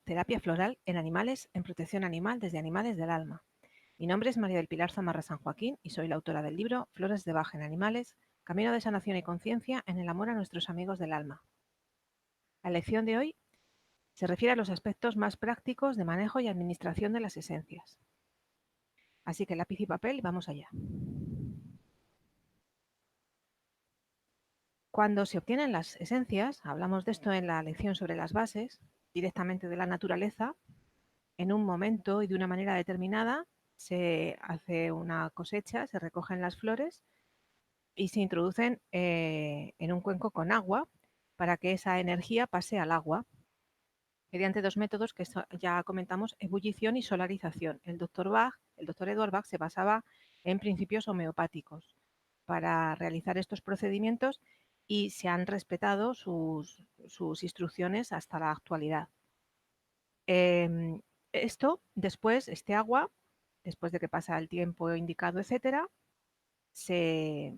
Terapia floral en animales en protección animal desde Animales del Alma. Mi nombre es María del Pilar Zamarra San Joaquín y soy la autora del libro Flores de Bach en Animales, Camino de Sanación y Conciencia en el amor a nuestros amigos del alma. La lección de hoy se refiere a los aspectos más prácticos de manejo y administración de las esencias. Así que lápiz y papel y vamos allá. Cuando se obtienen las esencias, hablamos de esto en la lección sobre las bases, directamente de la naturaleza, en un momento y de una manera determinada se hace una cosecha, se recogen las flores y se introducen en un cuenco con agua para que esa energía pase al agua mediante dos métodos que ya comentamos, ebullición y solarización. El doctor Edward Bach se basaba en principios homeopáticos para realizar estos procedimientos y se han respetado sus instrucciones hasta la actualidad. Este agua, después de que pasa el tiempo indicado, etcétera, se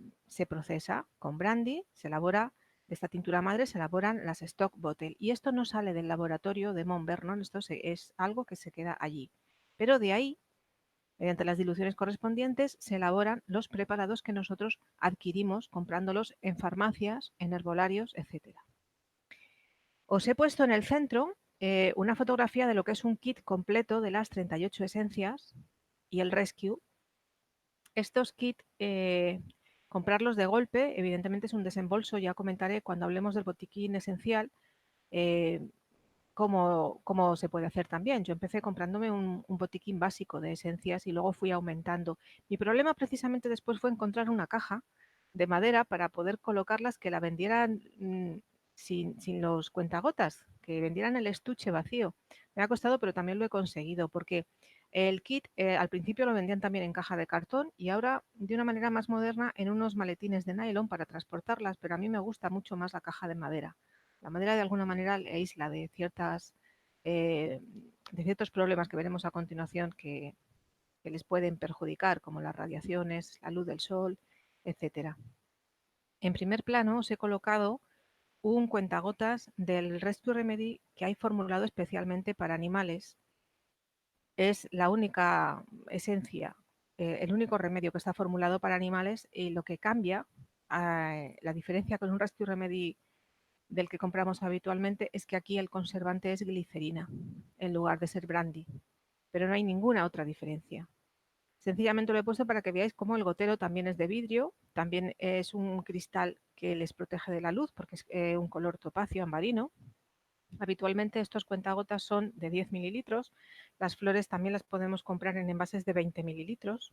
procesa con brandy, se elabora, de esta tintura madre se elaboran las stock bottle. Y esto no sale del laboratorio de Mount Vernon, esto es algo que se queda allí. Pero de ahí, mediante las diluciones correspondientes, se elaboran los preparados que nosotros adquirimos comprándolos en farmacias, en herbolarios, etcétera. Os he puesto en el centro una fotografía de lo que es un kit completo de las 38 esencias y el rescue. Estos kits, comprarlos de golpe, evidentemente es un desembolso, ya comentaré cuando hablemos del botiquín esencial cómo se puede hacer también. Yo empecé comprándome un botiquín básico de esencias y luego fui aumentando. Mi problema precisamente después fue encontrar una caja de madera para poder colocarlas que la vendieran sin los cuentagotas, que vendieran el estuche vacío. Me ha costado, pero también lo he conseguido, porque el kit al principio lo vendían también en caja de cartón y ahora de una manera más moderna en unos maletines de nylon para transportarlas, pero a mí me gusta mucho más la caja de madera. La madera de alguna manera le aísla de ciertos problemas que veremos a continuación que les pueden perjudicar, como las radiaciones, la luz del sol, etcétera. En primer plano os he colocado un cuentagotas del Rescue Remedy que hay formulado especialmente para animales. Es la única esencia, el único remedio que está formulado para animales, y lo que cambia, la diferencia con un Rescue Remedy del que compramos habitualmente, es que aquí el conservante es glicerina en lugar de ser brandy, pero no hay ninguna otra diferencia. Sencillamente lo he puesto para que veáis cómo el gotero también es de vidrio, también es un cristal que les protege de la luz porque es un color topacio ambarino. Habitualmente estos cuentagotas son de 10 mililitros, las flores también las podemos comprar en envases de 20 mililitros,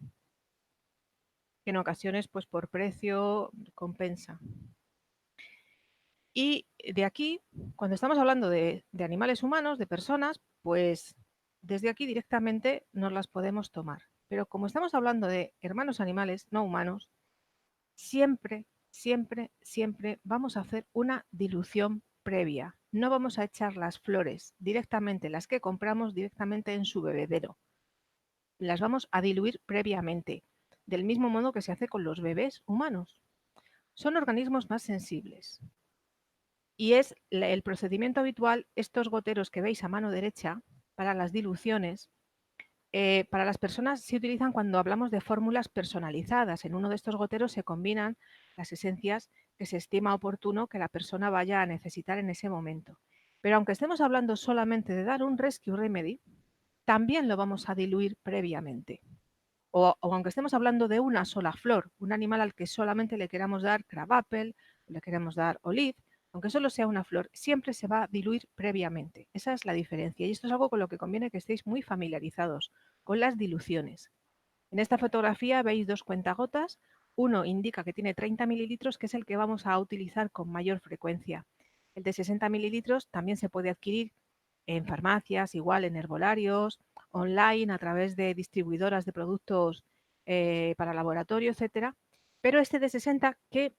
que en ocasiones pues por precio compensa. Y de aquí, cuando estamos hablando de animales humanos, de personas, pues desde aquí directamente nos las podemos tomar. Pero como estamos hablando de hermanos animales, no humanos, siempre, siempre, siempre vamos a hacer una dilución previa. No vamos a echar las flores directamente, las que compramos directamente en su bebedero. Las vamos a diluir previamente, del mismo modo que se hace con los bebés humanos. Son organismos más sensibles. Y es el procedimiento habitual, estos goteros que veis a mano derecha para las diluciones, para las personas se utilizan cuando hablamos de fórmulas personalizadas. En uno de estos goteros se combinan las esencias que se estima oportuno que la persona vaya a necesitar en ese momento. Pero aunque estemos hablando solamente de dar un Rescue Remedy, también lo vamos a diluir previamente. O aunque estemos hablando de una sola flor, un animal al que solamente le queramos dar crabapple, le queremos dar olive, aunque solo sea una flor, siempre se va a diluir previamente. Esa es la diferencia. Y esto es algo con lo que conviene que estéis muy familiarizados, con las diluciones. En esta fotografía veis dos cuentagotas. Uno indica que tiene 30 mililitros, que es el que vamos a utilizar con mayor frecuencia. El de 60 mililitros también se puede adquirir en farmacias, igual en herbolarios, online, a través de distribuidoras de productos para laboratorio, etcétera. Pero este de 60, que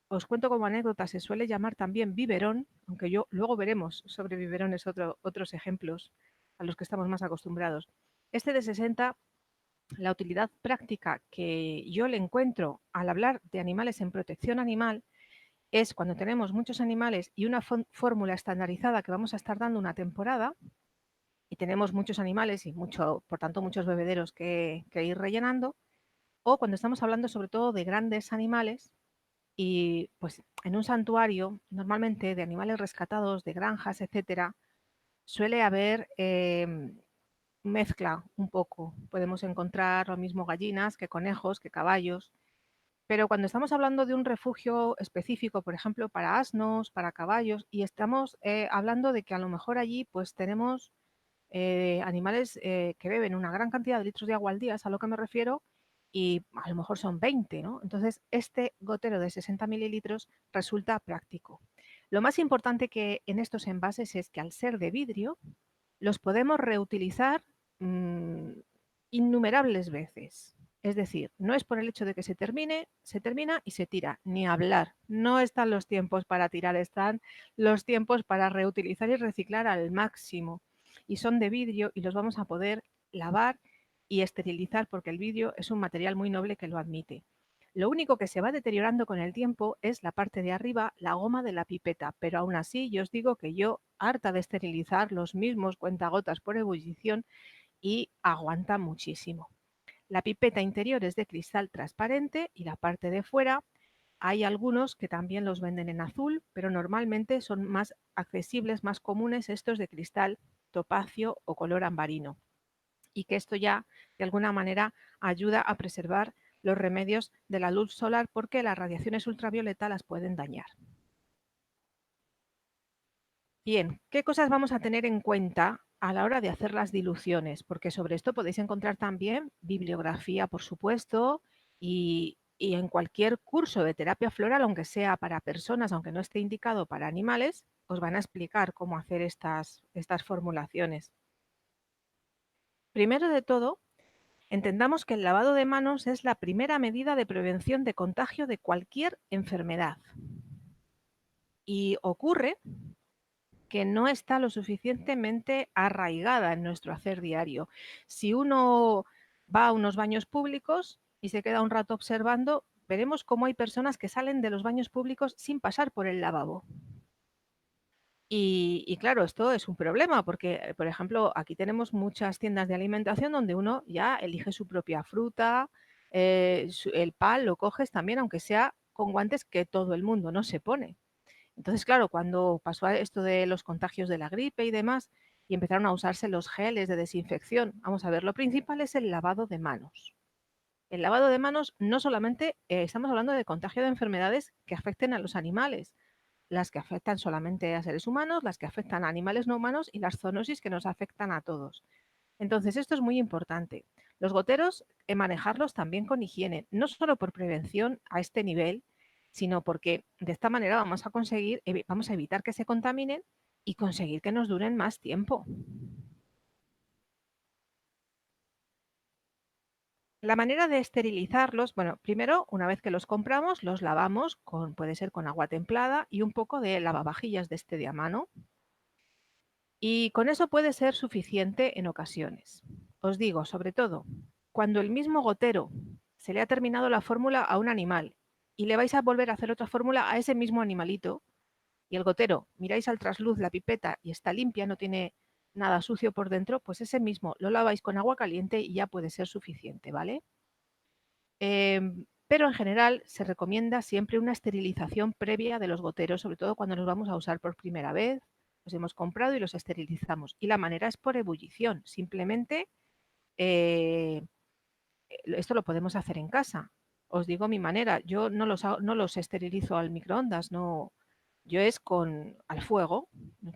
os cuento como anécdota, se suele llamar también biberón, aunque luego veremos sobre biberones otros ejemplos a los que estamos más acostumbrados. Este de 60, la utilidad práctica que yo le encuentro al hablar de animales en protección animal es cuando tenemos muchos animales y una fórmula estandarizada que vamos a estar dando una temporada, y tenemos muchos animales y por tanto muchos bebederos que ir rellenando, o cuando estamos hablando sobre todo de grandes animales y pues en un santuario, normalmente de animales rescatados, de granjas, etcétera, suele haber mezcla un poco. Podemos encontrar lo mismo gallinas que conejos, que caballos, pero cuando estamos hablando de un refugio específico, por ejemplo, para asnos, para caballos, y estamos hablando de que a lo mejor allí pues tenemos animales que beben una gran cantidad de litros de agua al día, es a lo que me refiero, y a lo mejor son 20, ¿no? Entonces, este gotero de 60 mililitros resulta práctico. Lo más importante que en estos envases es que al ser de vidrio, los podemos reutilizar innumerables veces. Es decir, no es por el hecho de que se termina y se tira, ni hablar. No están los tiempos para tirar, están los tiempos para reutilizar y reciclar al máximo. Y son de vidrio y los vamos a poder lavar y esterilizar porque el vidrio es un material muy noble que lo admite. Lo único que se va deteriorando con el tiempo es la parte de arriba, la goma de la pipeta, pero aún así yo os digo que yo, harta de esterilizar los mismos cuentagotas por ebullición, y aguanta muchísimo. La pipeta interior es de cristal transparente y la parte de fuera hay algunos que también los venden en azul, pero normalmente son más accesibles, más comunes estos de cristal topacio o color ambarino. Y que esto ya de alguna manera ayuda a preservar los remedios de la luz solar porque las radiaciones ultravioleta las pueden dañar. Bien, ¿qué cosas vamos a tener en cuenta a la hora de hacer las diluciones? Porque sobre esto podéis encontrar también bibliografía, por supuesto, y en cualquier curso de terapia floral, aunque sea para personas, aunque no esté indicado para animales, os van a explicar cómo hacer estas formulaciones. Primero de todo, entendamos que el lavado de manos es la primera medida de prevención de contagio de cualquier enfermedad. Y ocurre que no está lo suficientemente arraigada en nuestro hacer diario. Si uno va a unos baños públicos y se queda un rato observando, veremos cómo hay personas que salen de los baños públicos sin pasar por el lavabo. Y claro, esto es un problema porque, por ejemplo, aquí tenemos muchas tiendas de alimentación donde uno ya elige su propia fruta, el pan lo coges también, aunque sea con guantes que todo el mundo no se pone. Entonces, claro, cuando pasó esto de los contagios de la gripe y demás, y empezaron a usarse los geles de desinfección, vamos a ver, lo principal es el lavado de manos. El lavado de manos no solamente estamos hablando de contagio de enfermedades que afecten a los animales, las que afectan solamente a seres humanos, las que afectan a animales no humanos y las zoonosis que nos afectan a todos. Entonces, esto es muy importante. Los goteros, manejarlos también con higiene, no solo por prevención a este nivel, sino porque de esta manera vamos a conseguir, vamos a evitar que se contaminen y conseguir que nos duren más tiempo. La manera de esterilizarlos, bueno, primero, una vez que los compramos, los lavamos puede ser con agua templada y un poco de lavavajillas de este de a mano. Y con eso puede ser suficiente en ocasiones. Os digo, sobre todo, cuando el mismo gotero se le ha terminado la fórmula a un animal y le vais a volver a hacer otra fórmula a ese mismo animalito, y el gotero miráis al trasluz la pipeta y está limpia, no tiene nada sucio por dentro, pues ese mismo lo laváis con agua caliente y ya puede ser suficiente, ¿vale? Pero en general se recomienda siempre una esterilización previa de los goteros, sobre todo cuando los vamos a usar por primera vez, los hemos comprado y los esterilizamos. Y la manera es por ebullición, simplemente eh, esto lo podemos hacer en casa. Os digo mi manera, yo no los esterilizo al microondas, no, yo es al fuego,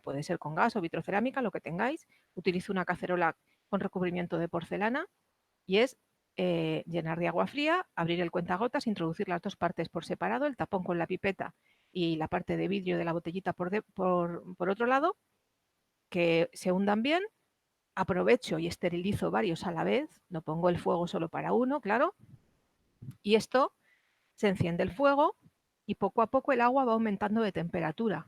puede ser con gas o vitrocerámica, lo que tengáis. Utilizo una cacerola con recubrimiento de porcelana y es llenar de agua fría, abrir el cuentagotas, introducir las dos partes por separado, el tapón con la pipeta y la parte de vidrio de la botellita por otro lado, que se hundan bien. Aprovecho y esterilizo varios a la vez, no pongo el fuego solo para uno, claro, y esto se enciende el fuego y poco a poco el agua va aumentando de temperatura.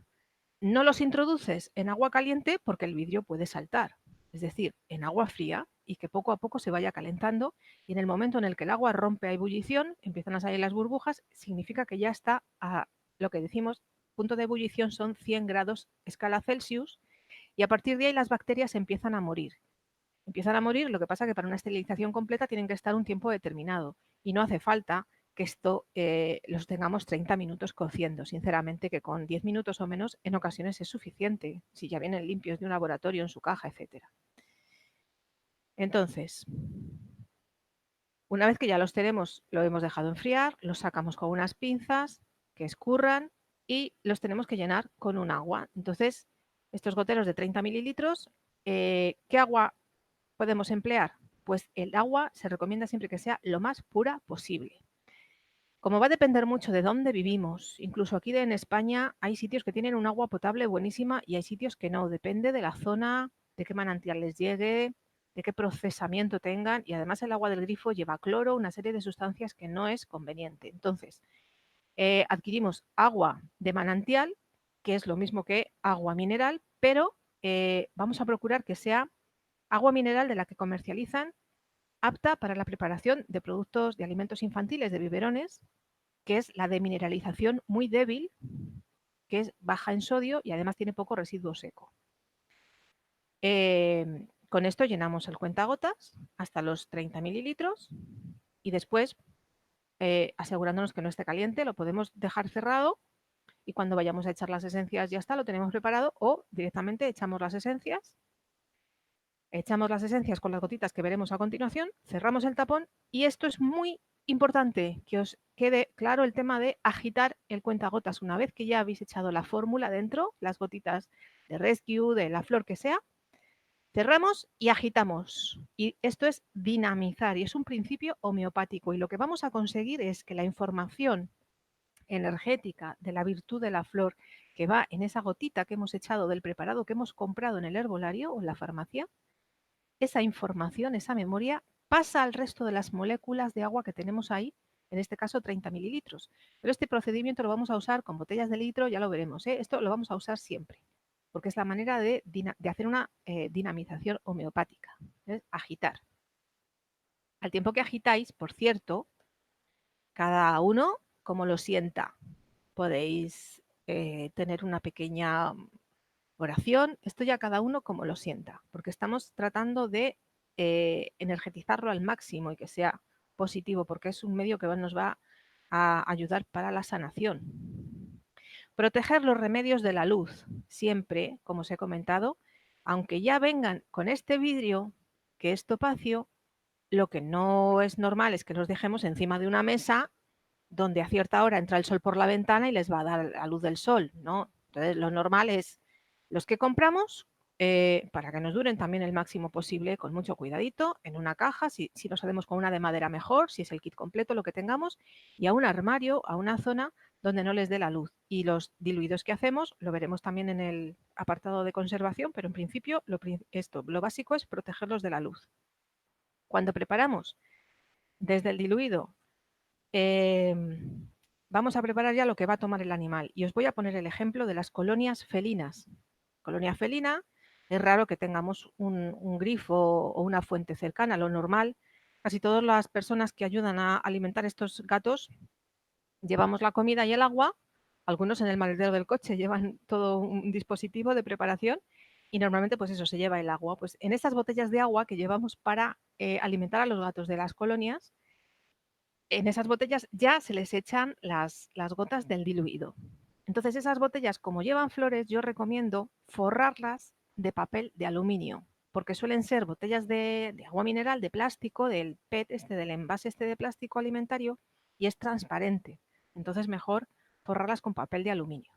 No los introduces en agua caliente porque el vidrio puede saltar, es decir, en agua fría y que poco a poco se vaya calentando y en el momento en el que el agua rompe a ebullición, empiezan a salir las burbujas, significa que ya está a lo que decimos punto de ebullición son 100 grados escala Celsius y a partir de ahí las bacterias empiezan a morir. Empiezan a morir, lo que pasa que para una esterilización completa tienen que estar un tiempo determinado y no hace falta que esto los tengamos 30 minutos cociendo. Sinceramente, que con 10 minutos o menos en ocasiones es suficiente, si ya vienen limpios de un laboratorio en su caja, etcétera. Entonces, una vez que ya los tenemos, lo hemos dejado enfriar, los sacamos con unas pinzas que escurran y los tenemos que llenar con un agua. Entonces, estos goteros de 30 mililitros, ¿qué agua podemos emplear? Pues el agua se recomienda siempre que sea lo más pura posible. Como va a depender mucho de dónde vivimos, incluso aquí en España hay sitios que tienen un agua potable buenísima y hay sitios que no, depende de la zona, de qué manantial les llegue, de qué procesamiento tengan y además el agua del grifo lleva cloro, una serie de sustancias que no es conveniente. Entonces, adquirimos agua de manantial, que es lo mismo que agua mineral, pero vamos a procurar que sea agua mineral de la que comercializan, apta para la preparación de productos de alimentos infantiles de biberones, que es la demineralización muy débil, que es baja en sodio y además tiene poco residuo seco. Con esto llenamos el cuentagotas hasta los 30 mililitros y después, asegurándonos que no esté caliente, lo podemos dejar cerrado y cuando vayamos a echar las esencias ya está, lo tenemos preparado o directamente echamos las esencias con las gotitas que veremos a continuación, cerramos el tapón y esto es muy importante que os quede claro el tema de agitar el cuentagotas una vez que ya habéis echado la fórmula dentro, las gotitas de Rescue, de la flor que sea, cerramos y agitamos. Y esto es dinamizar y es un principio homeopático y lo que vamos a conseguir es que la información energética de la virtud de la flor que va en esa gotita que hemos echado del preparado que hemos comprado en el herbolario o en la farmacia, esa información, esa memoria, pasa al resto de las moléculas de agua que tenemos ahí, en este caso 30 mililitros. Pero este procedimiento lo vamos a usar con botellas de litro, ya lo veremos, ¿eh? Esto lo vamos a usar siempre, porque es la manera de hacer una dinamización homeopática, es agitar. Al tiempo que agitáis, por cierto, cada uno como lo sienta. Podéis tener una pequeña oración, esto ya cada uno como lo sienta, porque estamos tratando de energetizarlo al máximo y que sea positivo, porque es un medio que nos va a ayudar para la sanación. Proteger los remedios de la luz, siempre, como os he comentado, aunque ya vengan con este vidrio, que es topacio, lo que no es normal es que los dejemos encima de una mesa donde a cierta hora entra el sol por la ventana y les va a dar la luz del sol, ¿no? Entonces, lo normal es los que compramos, para que nos duren también el máximo posible, con mucho cuidadito, en una caja, si los hacemos con una de madera mejor, si es el kit completo, lo que tengamos, y a un armario, a una zona donde no les dé la luz. Y los diluidos que hacemos, lo veremos también en el apartado de conservación, pero en principio lo básico es protegerlos de la luz. Cuando preparamos desde el diluido, vamos a preparar ya lo que va a tomar el animal y os voy a poner el ejemplo de las colonias felinas. Colonia felina, es raro que tengamos un grifo o una fuente cercana, lo normal. Casi todas las personas que ayudan a alimentar estos gatos llevamos la comida y el agua, algunos en el maletero del coche llevan todo un dispositivo de preparación y normalmente pues eso, se lleva el agua. Pues en estas botellas de agua que llevamos para alimentar a los gatos de las colonias, en esas botellas ya se les echan las gotas del diluido. Entonces esas botellas, como llevan flores, yo recomiendo forrarlas de papel de aluminio, porque suelen ser botellas de agua mineral, de plástico, del PET, del envase de plástico alimentario, y es transparente. Entonces mejor forrarlas con papel de aluminio.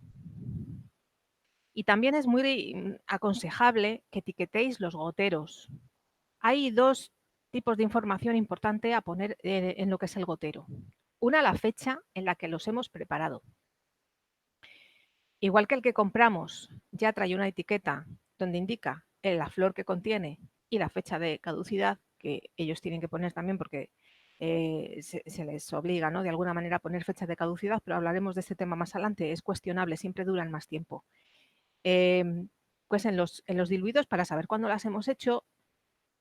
Y también es muy aconsejable que etiquetéis los goteros. Hay dos tipos de información importante a poner en lo que es el gotero. Una, la fecha en la que los hemos preparado. Igual que el que compramos ya trae una etiqueta donde indica la flor que contiene y la fecha de caducidad, que ellos tienen que poner también porque se les obliga, ¿no?, de alguna manera a poner fecha de caducidad, pero hablaremos de este tema más adelante, es cuestionable, siempre duran más tiempo. Pues en los diluidos, para saber cuándo las hemos hecho,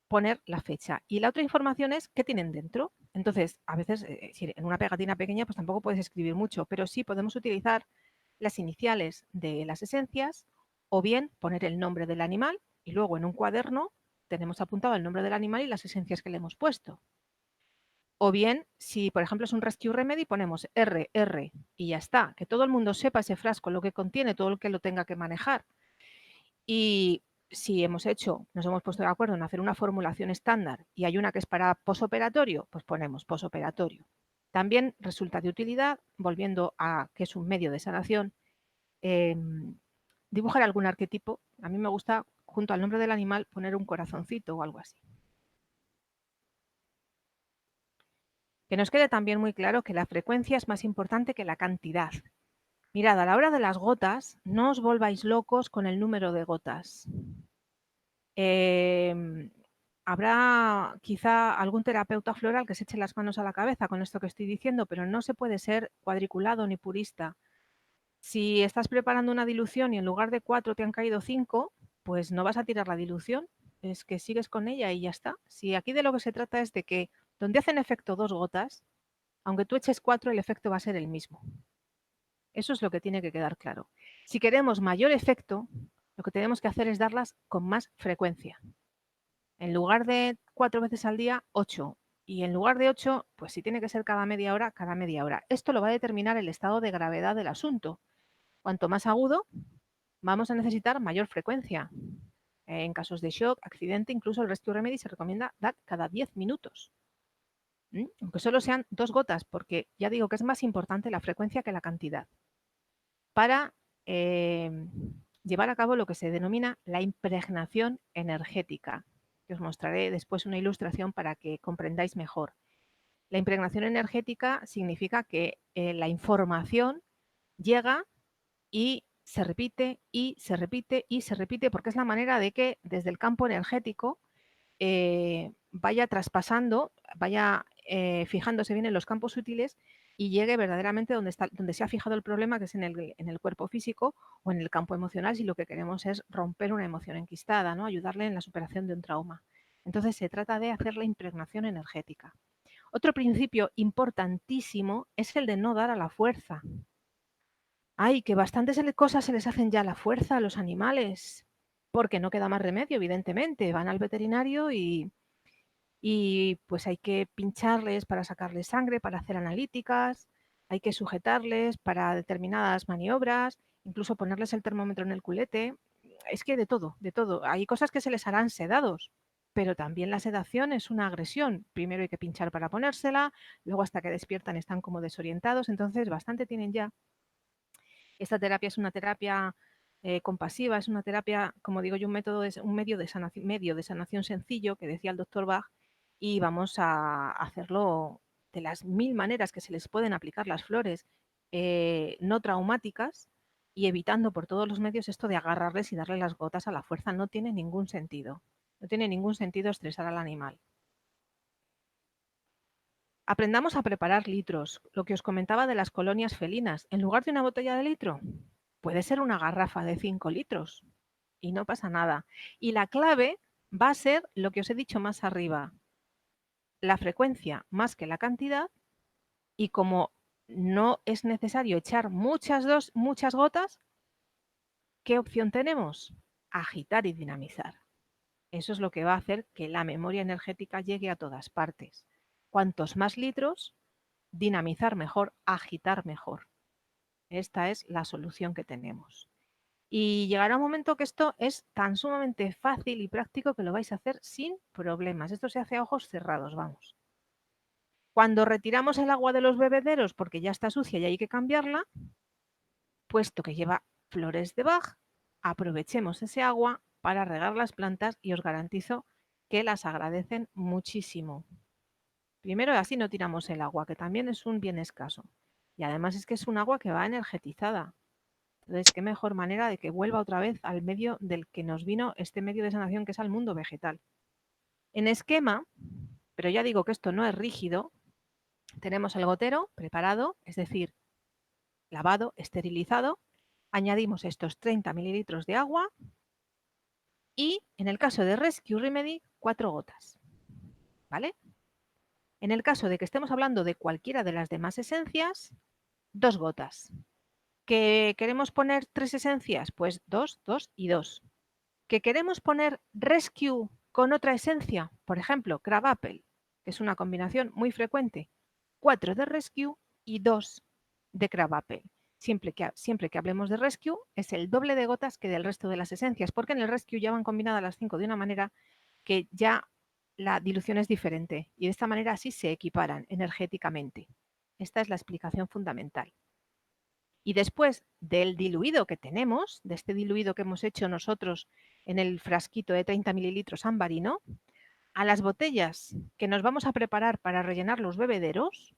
poner la fecha. Y la otra información es qué tienen dentro. Entonces, a veces, en una pegatina pequeña, pues tampoco puedes escribir mucho, pero sí podemos utilizar las iniciales de las esencias o bien poner el nombre del animal y luego en un cuaderno tenemos apuntado el nombre del animal y las esencias que le hemos puesto. O bien, si por ejemplo es un Rescue Remedy, ponemos R y ya está, que todo el mundo sepa ese frasco, lo que contiene, todo el que lo tenga que manejar. Y si nos hemos puesto de acuerdo en hacer una formulación estándar y hay una que es para posoperatorio, pues ponemos posoperatorio. También resulta de utilidad, volviendo a que es un medio de sanación, dibujar algún arquetipo. A mí me gusta, junto al nombre del animal, poner un corazoncito o algo así. Que nos quede también muy claro que la frecuencia es más importante que la cantidad. Mirad, a la hora de las gotas, no os volváis locos con el número de gotas. Habrá quizá algún terapeuta floral que se eche las manos a la cabeza con esto que estoy diciendo, pero no se puede ser cuadriculado ni purista. Si estás preparando una dilución y en lugar de 4 te han caído 5, pues no vas a tirar la dilución, es que sigues con ella y ya está. Si aquí de lo que se trata es de que donde hacen efecto 2 gotas, aunque tú eches 4, el efecto va a ser el mismo. Eso es lo que tiene que quedar claro. Si queremos mayor efecto, lo que tenemos que hacer es darlas con más frecuencia. En lugar de 4 veces al día, 8. Y en lugar de 8, pues si tiene que ser cada media hora, cada media hora. Esto lo va a determinar el estado de gravedad del asunto. Cuanto más agudo, vamos a necesitar mayor frecuencia. En casos de shock, accidente, incluso el Rescue Remedy se recomienda dar cada 10 minutos. Aunque solo sean 2 gotas, porque ya digo que es más importante la frecuencia que la cantidad. Para llevar a cabo lo que se denomina la impregnación energética, que os mostraré después una ilustración para que comprendáis mejor. La impregnación energética significa que la información llega y se repite y se repite y se repite, porque es la manera de que desde el campo energético vaya traspasando, vaya fijándose bien en los campos sutiles y llegue verdaderamente donde se ha fijado el problema, que es en el cuerpo físico o en el campo emocional, si lo que queremos es romper una emoción enquistada, ¿no? Ayudarle en la superación de un trauma. Entonces se trata de hacer la impregnación energética. Otro principio importantísimo es el de no dar a la fuerza. Ay, que bastantes cosas se les hacen ya a la fuerza a los animales, porque no queda más remedio, evidentemente. Van al veterinario y pues hay que pincharles para sacarles sangre, para hacer analíticas, hay que sujetarles para determinadas maniobras, incluso ponerles el termómetro en el culete. Es que de todo, de todo. Hay cosas que se les harán sedados, pero también la sedación es una agresión. Primero hay que pinchar para ponérsela, luego hasta que despiertan están como desorientados, entonces bastante tienen ya. Esta terapia es una terapia compasiva, es una terapia, como digo yo, un medio de sanación sencillo, que decía el doctor Bach, y vamos a hacerlo de las 1000 maneras que se les pueden aplicar las flores, no traumáticas, y evitando por todos los medios esto de agarrarles y darle las gotas a la fuerza. No tiene ningún sentido. No tiene ningún sentido estresar al animal. Aprendamos a preparar litros. Lo que os comentaba de las colonias felinas. En lugar de una botella de litro, puede ser una garrafa de 5 litros y no pasa nada. Y la clave va a ser lo que os he dicho más arriba, la frecuencia más que la cantidad, y como no es necesario echar muchas gotas, ¿qué opción tenemos? Agitar y dinamizar. Eso es lo que va a hacer que la memoria energética llegue a todas partes. Cuantos más litros, dinamizar mejor, agitar mejor. Esta es la solución que tenemos. Y llegará un momento que esto es tan sumamente fácil y práctico que lo vais a hacer sin problemas. Esto se hace a ojos cerrados, vamos. Cuando retiramos el agua de los bebederos porque ya está sucia y hay que cambiarla, puesto que lleva flores de Bach, aprovechemos ese agua para regar las plantas y os garantizo que las agradecen muchísimo. Primero, así no tiramos el agua, que también es un bien escaso. Y además es que es un agua que va energetizada. Entonces, qué mejor manera de que vuelva otra vez al medio del que nos vino este medio de sanación, que es al mundo vegetal. En esquema, pero ya digo que esto no es rígido, tenemos el gotero preparado, es decir, lavado, esterilizado. Añadimos estos 30 mililitros de agua y, en el caso de Rescue Remedy, 4 gotas. ¿Vale? En el caso de que estemos hablando de cualquiera de las demás esencias, 2 gotas. ¿Que queremos poner 3 esencias? Pues 2, 2 y 2. ¿Que queremos poner Rescue con otra esencia? Por ejemplo, Crab Apple, que es una combinación muy frecuente. 4 de Rescue y 2 de Crab Apple. Siempre que hablemos de Rescue es el doble de gotas que del resto de las esencias, porque en el Rescue ya van combinadas las 5 de una manera que ya la dilución es diferente y de esta manera sí se equiparan energéticamente. Esta es la explicación fundamental. Y después del diluido que tenemos, de este diluido que hemos hecho nosotros en el frasquito de 30 mililitros ambarino, a las botellas que nos vamos a preparar para rellenar los bebederos,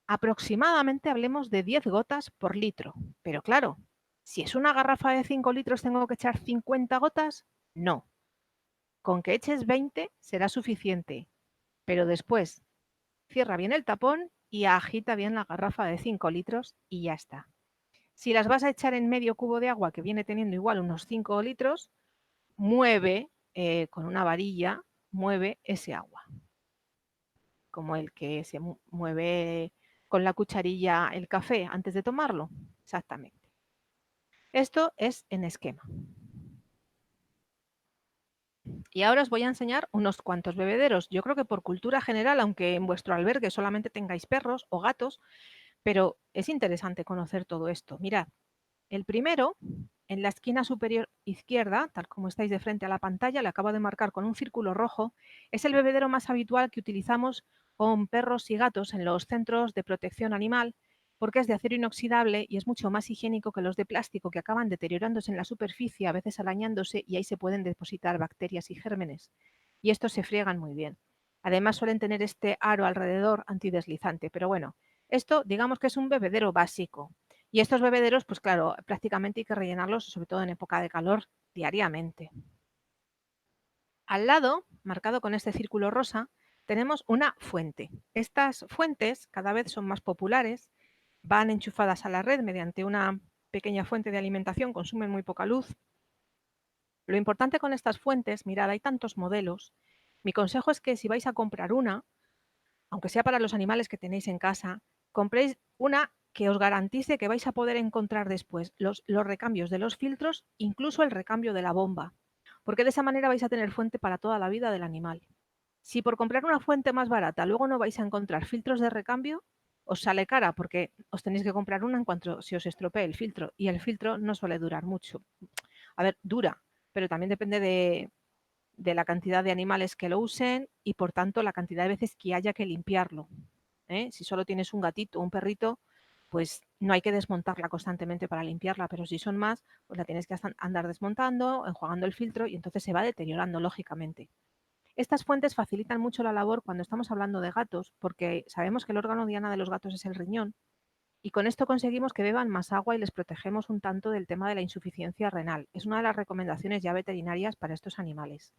aproximadamente hablemos de 10 gotas por litro. Pero claro, si es una garrafa de 5 litros, ¿tengo que echar 50 gotas? No. Con que eches 20 será suficiente. Pero después cierra bien el tapón y agita bien la garrafa de 5 litros y ya está. Si las vas a echar en medio cubo de agua, que viene teniendo igual unos 5 litros, mueve con una varilla, mueve ese agua. Como el que se mueve con la cucharilla el café antes de tomarlo. Exactamente. Esto es en esquema. Y ahora os voy a enseñar unos cuantos bebederos. Yo creo que por cultura general, aunque en vuestro albergue solamente tengáis perros o gatos, pero es interesante conocer todo esto. Mirad, el primero, en la esquina superior izquierda, tal como estáis de frente a la pantalla, le acabo de marcar con un círculo rojo, es el bebedero más habitual que utilizamos con perros y gatos en los centros de protección animal, porque es de acero inoxidable y es mucho más higiénico que los de plástico que acaban deteriorándose en la superficie, a veces arañándose, y ahí se pueden depositar bacterias y gérmenes. Y estos se friegan muy bien. Además suelen tener este aro alrededor antideslizante, pero bueno, esto digamos que es un bebedero básico. Y estos bebederos, pues claro, prácticamente hay que rellenarlos, sobre todo en época de calor, diariamente. Al lado, marcado con este círculo rosa, tenemos una fuente. Estas fuentes cada vez son más populares, van enchufadas a la red mediante una pequeña fuente de alimentación, consumen muy poca luz. Lo importante con estas fuentes, mirad, hay tantos modelos. Mi consejo es que si vais a comprar una, aunque sea para los animales que tenéis en casa, compréis una que os garantice que vais a poder encontrar después los recambios de los filtros, incluso el recambio de la bomba, porque de esa manera vais a tener fuente para toda la vida del animal. Si por comprar una fuente más barata luego no vais a encontrar filtros de recambio, os sale cara porque os tenéis que comprar una en cuanto se os estropee el filtro y el filtro no suele durar mucho. A ver, dura, pero también depende de la cantidad de animales que lo usen y por tanto la cantidad de veces que haya que limpiarlo. Si solo tienes un gatito o un perrito, pues no hay que desmontarla constantemente para limpiarla, pero si son más, pues la tienes que andar desmontando, enjuagando el filtro y entonces se va deteriorando lógicamente. Estas fuentes facilitan mucho la labor cuando estamos hablando de gatos, porque sabemos que el órgano diana de los gatos es el riñón y con esto conseguimos que beban más agua y les protegemos un tanto del tema de la insuficiencia renal. Es una de las recomendaciones ya veterinarias para estos animales.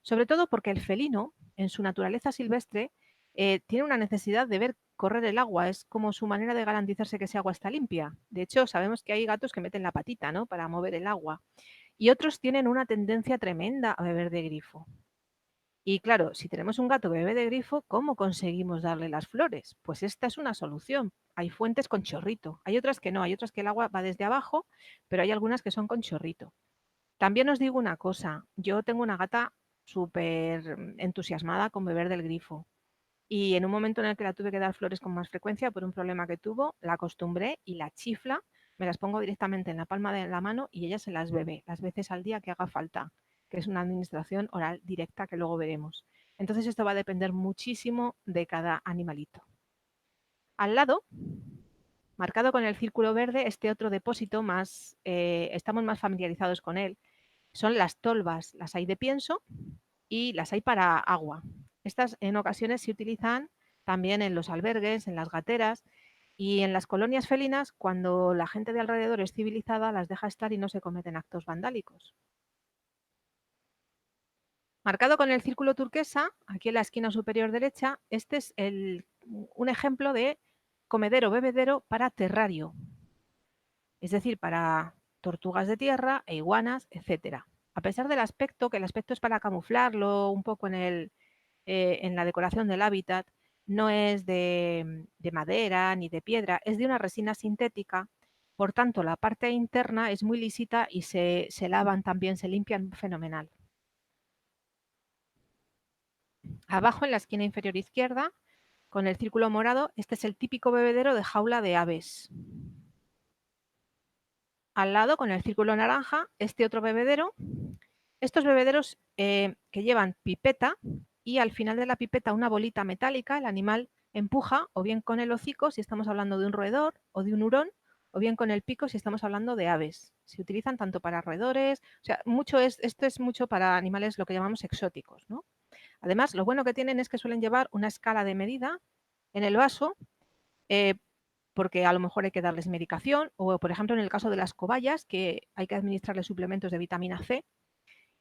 Sobre todo porque el felino, en su naturaleza silvestre, tiene una necesidad de ver correr el agua, es como su manera de garantizarse que ese agua está limpia. De hecho, sabemos que hay gatos que meten la patita, ¿no?, para mover el agua. Y otros tienen una tendencia tremenda a beber de grifo. Y claro, si tenemos un gato que bebe de grifo, ¿cómo conseguimos darle las flores? Pues esta es una solución. Hay fuentes con chorrito, hay otras que no, hay otras que el agua va desde abajo, pero hay algunas que son con chorrito. También os digo una cosa, yo tengo una gata súper entusiasmada con beber del grifo y en un momento en el que la tuve que dar flores con más frecuencia por un problema que tuvo, la acostumbré y la chifla, me las pongo directamente en la palma de la mano y ella se las bebe las veces al día que haga falta, que es una administración oral directa que luego veremos. Entonces esto va a depender muchísimo de cada animalito. Al lado, marcado con el círculo verde, este otro depósito más, estamos más familiarizados con él, son las tolvas. Las hay de pienso y las hay para agua. Estas en ocasiones se utilizan también en los albergues, en las gateras y en las colonias felinas cuando la gente de alrededor es civilizada, las deja estar y no se cometen actos vandálicos. Marcado con el círculo turquesa, aquí en la esquina superior derecha, este es un ejemplo de comedero bebedero para terrario, es decir, para tortugas de tierra e iguanas, etcétera. A pesar del aspecto, que el aspecto es para camuflarlo un poco en la decoración del hábitat, no es de madera ni de piedra, es de una resina sintética Por tanto, la parte interna es muy lisita y se lavan también, se limpian fenomenal. Abajo, en la esquina inferior izquierda, con el círculo morado, este es el típico bebedero de jaula de aves. Al lado, con el círculo naranja, este otro bebedero. Estos bebederos que llevan pipeta y al final de la pipeta una bolita metálica, el animal empuja o bien con el hocico si estamos hablando de un roedor o de un hurón, o bien con el pico si estamos hablando de aves. Se utilizan tanto para roedores, o sea, esto es mucho para animales lo que llamamos exóticos, ¿no? Además, lo bueno que tienen es que suelen llevar una escala de medida en el vaso, eh, porque a lo mejor hay que darles medicación, o por ejemplo en el caso de las cobayas, que hay que administrarles suplementos de vitamina C,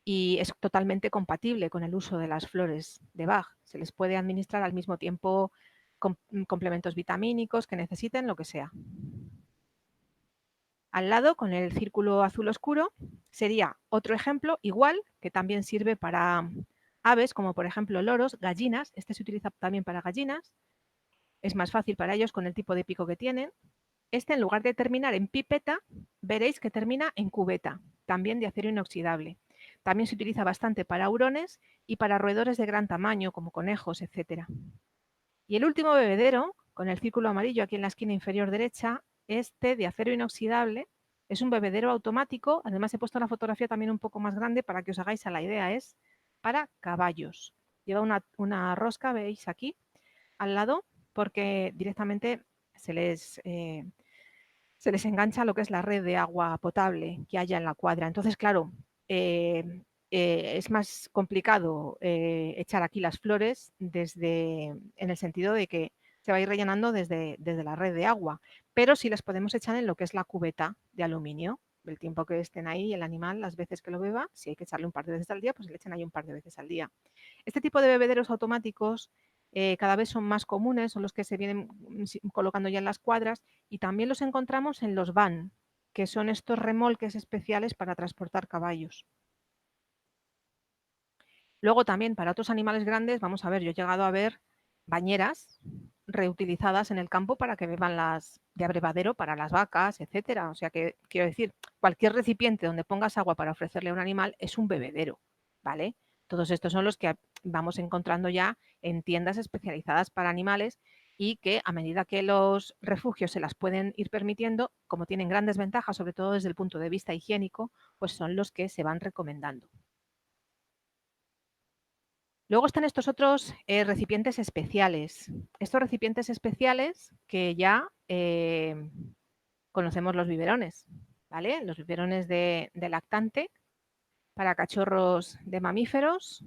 y es totalmente compatible con el uso de las flores de Bach. Se les puede administrar al mismo tiempo complementos vitamínicos que necesiten, lo que sea. Al lado, con el círculo azul oscuro, sería otro ejemplo igual, que también sirve para aves, como por ejemplo loros, gallinas. Este se utiliza también para gallinas. Es más fácil para ellos con el tipo de pico que tienen. Este, en lugar de terminar en pipeta, veréis que termina en cubeta, también de acero inoxidable. También se utiliza bastante para hurones y para roedores de gran tamaño, como conejos, etc. Y el último bebedero, con el círculo amarillo aquí en la esquina inferior derecha, este de acero inoxidable, es un bebedero automático. Además he puesto una fotografía también un poco más grande para que os hagáis a la idea. Es para caballos. Lleva una rosca, veis aquí, al lado, porque directamente se les engancha lo que es la red de agua potable que haya en la cuadra. Entonces, claro, es más complicado echar aquí las flores en el sentido de que se va a ir rellenando desde la red de agua, pero sí las podemos echar en lo que es la cubeta de aluminio. El tiempo que estén ahí el animal, las veces que lo beba, si hay que echarle un par de veces al día, pues le echan ahí un par de veces al día. Este tipo de bebederos automáticos cada vez son más comunes, son los que se vienen colocando ya en las cuadras, y también los encontramos en los van, que son estos remolques especiales para transportar caballos. Luego también para otros animales grandes, vamos a ver, yo he llegado a ver bañeras reutilizadas en el campo para que beban las de abrevadero para las vacas, etcétera. O sea que quiero decir, cualquier recipiente donde pongas agua para ofrecerle a un animal es un bebedero, ¿vale? Todos estos son los que vamos encontrando ya en tiendas especializadas para animales, y que a medida que los refugios se las pueden ir permitiendo, como tienen grandes ventajas, sobre todo desde el punto de vista higiénico, pues son los que se van recomendando. Luego están estos otros recipientes especiales. Estos recipientes especiales que ya conocemos los biberones, ¿vale? Los biberones de lactante para cachorros de mamíferos.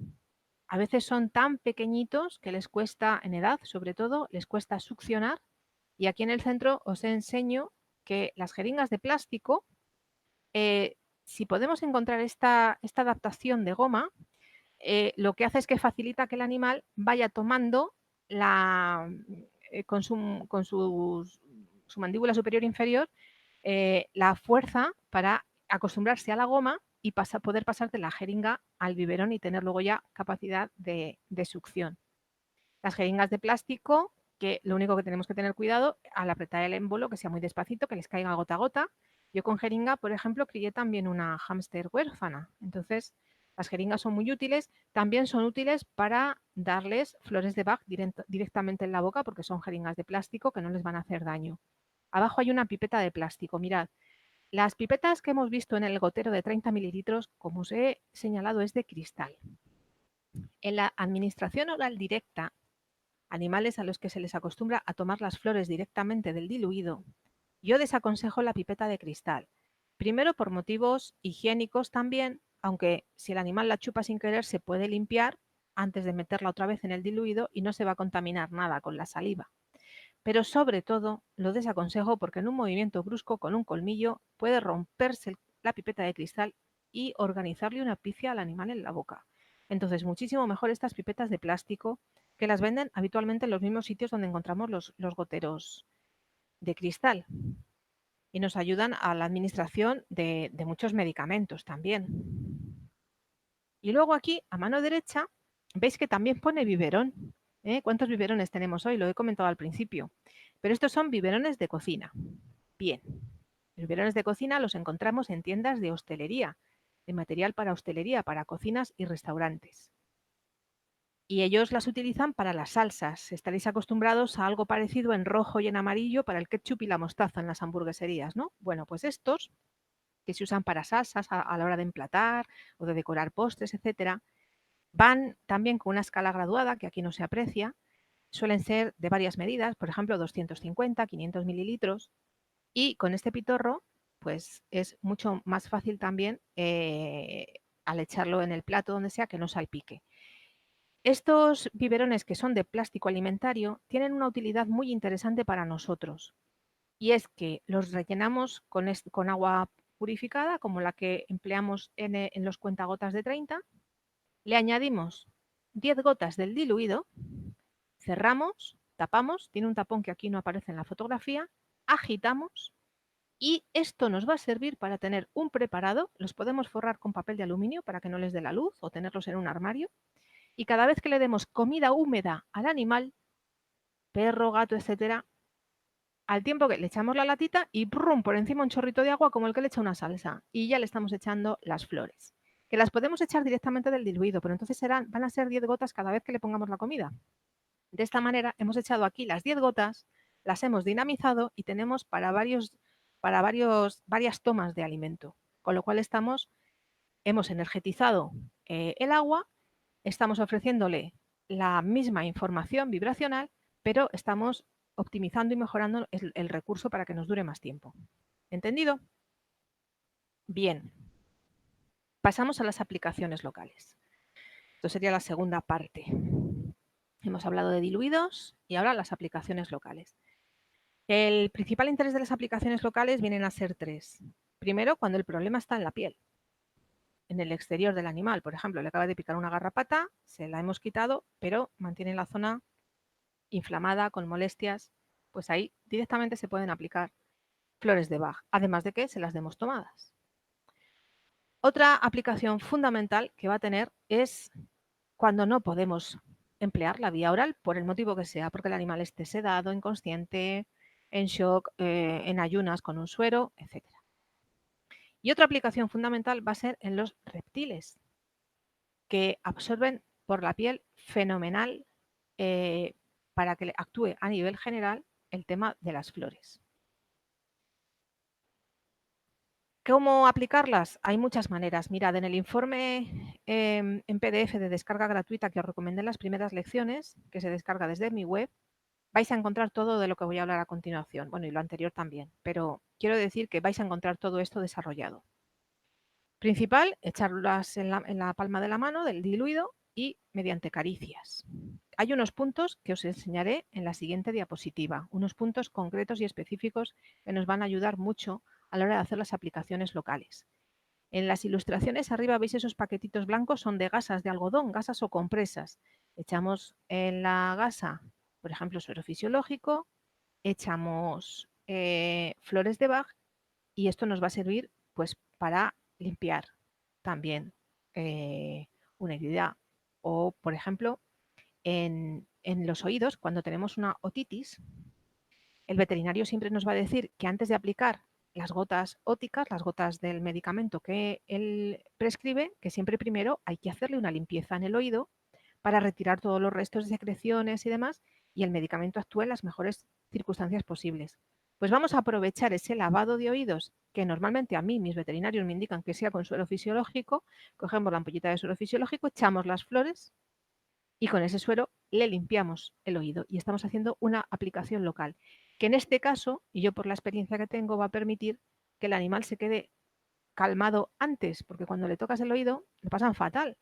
A veces son tan pequeñitos que les cuesta, en edad sobre todo, les cuesta succionar. Y aquí en el centro os enseño que las jeringas de plástico, si podemos encontrar esta adaptación de goma, lo que hace es que facilita que el animal vaya tomando su mandíbula superior e inferior la fuerza para acostumbrarse a la goma y poder pasar de la jeringa al biberón y tener luego ya capacidad de succión. Las jeringas de plástico, que lo único que tenemos que tener cuidado al apretar el émbolo, que sea muy despacito, que les caiga gota a gota. Yo con jeringa, por ejemplo, crié también una hámster huérfana. Entonces, las jeringas son muy útiles. También son útiles para darles flores de Bach directamente en la boca, porque son jeringas de plástico que no les van a hacer daño. Abajo hay una pipeta de plástico. Mirad, las pipetas que hemos visto en el gotero de 30 mililitros, como os he señalado, es de cristal. En la administración oral directa, animales a los que se les acostumbra a tomar las flores directamente del diluido, yo desaconsejo la pipeta de cristal. Primero, por motivos higiénicos también, aunque si el animal la chupa sin querer se puede limpiar antes de meterla otra vez en el diluido y no se va a contaminar nada con la saliva. Pero sobre todo lo desaconsejo porque en un movimiento brusco con un colmillo puede romperse la pipeta de cristal y organizarle una pifia al animal en la boca. Entonces, muchísimo mejor estas pipetas de plástico, que las venden habitualmente en los mismos sitios donde encontramos los goteros de cristal, y nos ayudan a la administración de muchos medicamentos también. Y luego aquí, a mano derecha, veis que también pone biberón. ¿Cuántos biberones tenemos hoy? Lo he comentado al principio. Pero estos son biberones de cocina. Bien. Los biberones de cocina los encontramos en tiendas de hostelería, de material para hostelería, para cocinas y restaurantes. Y ellos las utilizan para las salsas. Estaréis acostumbrados a algo parecido en rojo y en amarillo para el ketchup y la mostaza en las hamburgueserías, ¿no? Bueno, pues estos, que se usan para salsas a la hora de emplatar o de decorar postres, etcétera, van también con una escala graduada, que aquí no se aprecia. Suelen ser de varias medidas, por ejemplo, 250, 500 mililitros. Y con este pitorro, pues es mucho más fácil también al echarlo en el plato, donde sea, que no salpique. Estos biberones que son de plástico alimentario tienen una utilidad muy interesante para nosotros. Y es que los rellenamos con agua purificada, como la que empleamos en los cuentagotas de 30. Le añadimos 10 gotas del diluido, cerramos, tapamos, tiene un tapón que aquí no aparece en la fotografía, agitamos y esto nos va a servir para tener un preparado. Los podemos forrar con papel de aluminio para que no les dé la luz o tenerlos en un armario. Y cada vez que le demos comida húmeda al animal, perro, gato, etcétera, al tiempo que le echamos la latita y ¡brum! Por encima un chorrito de agua como el que le echa una salsa. Y ya le estamos echando las flores. Que las podemos echar directamente del diluido, pero entonces van a ser 10 gotas cada vez que le pongamos la comida. De esta manera hemos echado aquí las 10 gotas, las hemos dinamizado y tenemos varias tomas de alimento. Con lo cual hemos energetizado el agua, estamos ofreciéndole la misma información vibracional, pero estamos optimizando y mejorando el recurso para que nos dure más tiempo. ¿Entendido? Bien. Pasamos a las aplicaciones locales. Esto sería la segunda parte. Hemos hablado de diluidos y ahora las aplicaciones locales. El principal interés de las aplicaciones locales vienen a ser tres. Primero, cuando el problema está en la piel, en el exterior del animal. Por ejemplo, le acaba de picar una garrapata, se la hemos quitado, pero mantiene la zona inflamada, con molestias. Pues ahí directamente se pueden aplicar flores de Bach, además de que se las demos tomadas. Otra aplicación fundamental que va a tener es cuando no podemos emplear la vía oral, por el motivo que sea, porque el animal esté sedado, inconsciente, en shock, en ayunas con un suero, etc. Y otra aplicación fundamental va a ser en los reptiles, que absorben por la piel fenomenal para que actúe a nivel general el tema de las flores. ¿Cómo aplicarlas? Hay muchas maneras. Mirad, en el informe en PDF de descarga gratuita que os recomendé en las primeras lecciones, que se descarga desde mi web, vais a encontrar todo de lo que voy a hablar a continuación. Bueno, y lo anterior también, pero quiero decir que vais a encontrar todo esto desarrollado. Principal, echarlas en la palma de la mano del diluido y mediante caricias. Hay unos puntos que os enseñaré en la siguiente diapositiva, unos puntos concretos y específicos que nos van a ayudar mucho a la hora de hacer las aplicaciones locales. En las ilustraciones arriba veis esos paquetitos blancos, son de gasas de algodón, gasas o compresas. Echamos en la gasa, por ejemplo, suero fisiológico, echamos flores de Bach y esto nos va a servir pues para limpiar también una herida o, por ejemplo, en los oídos, cuando tenemos una otitis, el veterinario siempre nos va a decir que antes de aplicar las gotas óticas, las gotas del medicamento que él prescribe, que siempre primero hay que hacerle una limpieza en el oído para retirar todos los restos de secreciones y demás, y el medicamento actúe en las mejores circunstancias posibles. Pues vamos a aprovechar ese lavado de oídos que normalmente a mí mis veterinarios me indican que sea con suero fisiológico. Cogemos la ampollita de suero fisiológico, echamos las flores y con ese suero le limpiamos el oído y estamos haciendo una aplicación local, que en este caso, y yo por la experiencia que tengo, va a permitir que el animal se quede calmado antes, porque cuando le tocas el oído lo pasan fatal.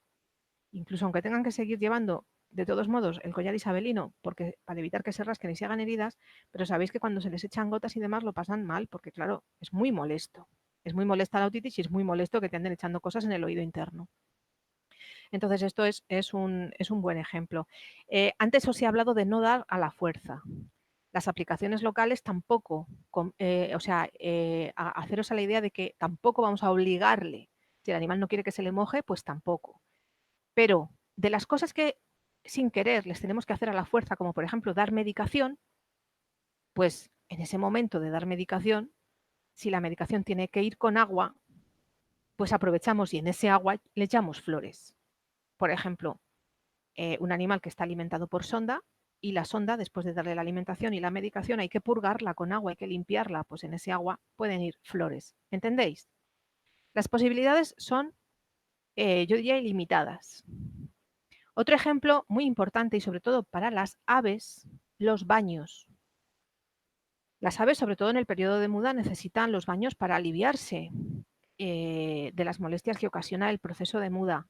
Incluso aunque tengan que seguir llevando de todos modos el collar isabelino porque, para evitar que se rasquen y se hagan heridas, pero sabéis que cuando se les echan gotas y demás lo pasan mal, porque claro, es muy molesto. Es muy molesta la otitis y es muy molesto que te anden echando cosas en el oído interno. Entonces, esto es un buen ejemplo. Antes os he hablado de no dar a la fuerza. Las aplicaciones locales tampoco, haceros a la idea de que tampoco vamos a obligarle. Si el animal no quiere que se le moje, pues tampoco. Pero de las cosas que sin querer les tenemos que hacer a la fuerza, como por ejemplo dar medicación, pues en ese momento de dar medicación si la medicación tiene que ir con agua, pues aprovechamos y en ese agua le echamos flores. Por ejemplo, un animal que está alimentado por sonda y la sonda, después de darle la alimentación y la medicación, hay que purgarla con agua, hay que limpiarla, pues en ese agua pueden ir flores. ¿Entendéis? Las posibilidades son, yo diría, ilimitadas. Otro ejemplo muy importante y sobre todo para las aves, los baños. Las aves, sobre todo en el periodo de muda, necesitan los baños para aliviarse de las molestias que ocasiona el proceso de muda.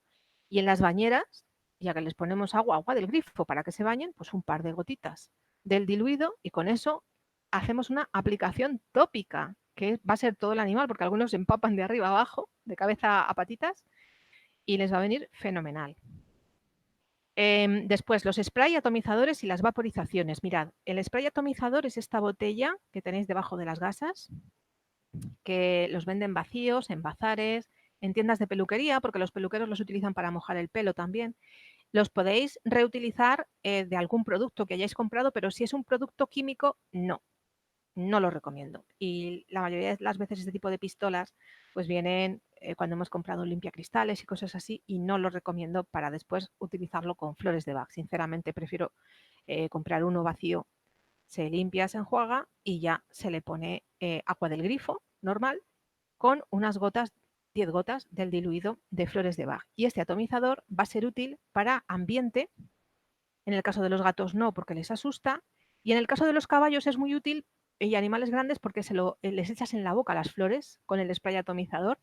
Y en las bañeras, ya que les ponemos agua, agua del grifo para que se bañen, pues un par de gotitas del diluido y con eso hacemos una aplicación tópica, que va a ser todo el animal, porque algunos se empapan de arriba a abajo, de cabeza a patitas, y les va a venir fenomenal. Después, los spray atomizadores y las vaporizaciones. Mirad, el spray atomizador es esta botella que tenéis debajo de las gasas, que los venden vacíos, en bazares, en tiendas de peluquería, porque los peluqueros los utilizan para mojar el pelo también. Los podéis reutilizar de algún producto que hayáis comprado, pero si es un producto químico, no, no lo recomiendo. Y la mayoría de las veces este tipo de pistolas pues vienen cuando hemos comprado limpiacristales y cosas así y no lo recomiendo para después utilizarlo con flores de Bach. Sinceramente prefiero comprar uno vacío, se limpia, se enjuaga y ya se le pone agua del grifo normal con unas gotas, 10 gotas del diluido de flores de Bach. Y este atomizador va a ser útil para ambiente. En el caso de los gatos no, porque les asusta. Y en el caso de los caballos es muy útil y animales grandes porque les echas en la boca las flores con el spray atomizador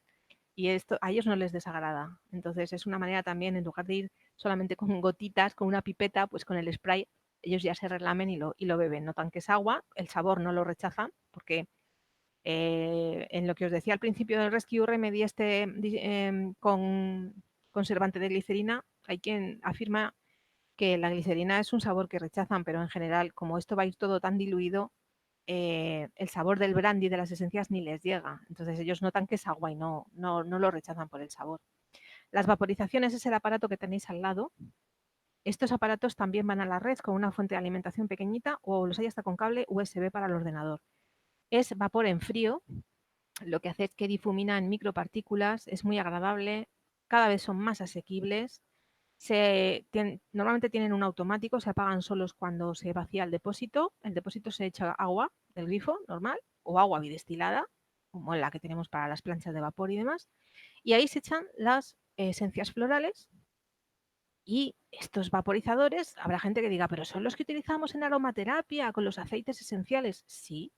y esto a ellos no les desagrada. Entonces es una manera también, en lugar de ir solamente con gotitas, con una pipeta, pues con el spray ellos ya se relamen y lo beben. Notan que es agua, el sabor no lo rechazan porque en lo que os decía al principio del Rescue Remedy con conservante de glicerina, hay quien afirma que la glicerina es un sabor que rechazan, pero en general, como esto va a ir todo tan diluido, el sabor del brandy de las esencias ni les llega. Entonces ellos notan que es agua y no lo rechazan por el sabor. Las vaporizaciones es el aparato que tenéis al lado. Estos aparatos también van a la red con una fuente de alimentación pequeñita o los hay hasta con cable USB para el ordenador. Es vapor en frío, lo que hace es que difumina en micropartículas, es muy agradable, cada vez son más asequibles. Normalmente tienen un automático, se apagan solos cuando se vacía el depósito se echa agua del grifo normal o agua bidestilada, como la que tenemos para las planchas de vapor y demás, y ahí se echan las esencias florales y estos vaporizadores, habrá gente que diga, pero son los que utilizamos en aromaterapia con los aceites esenciales. Sí,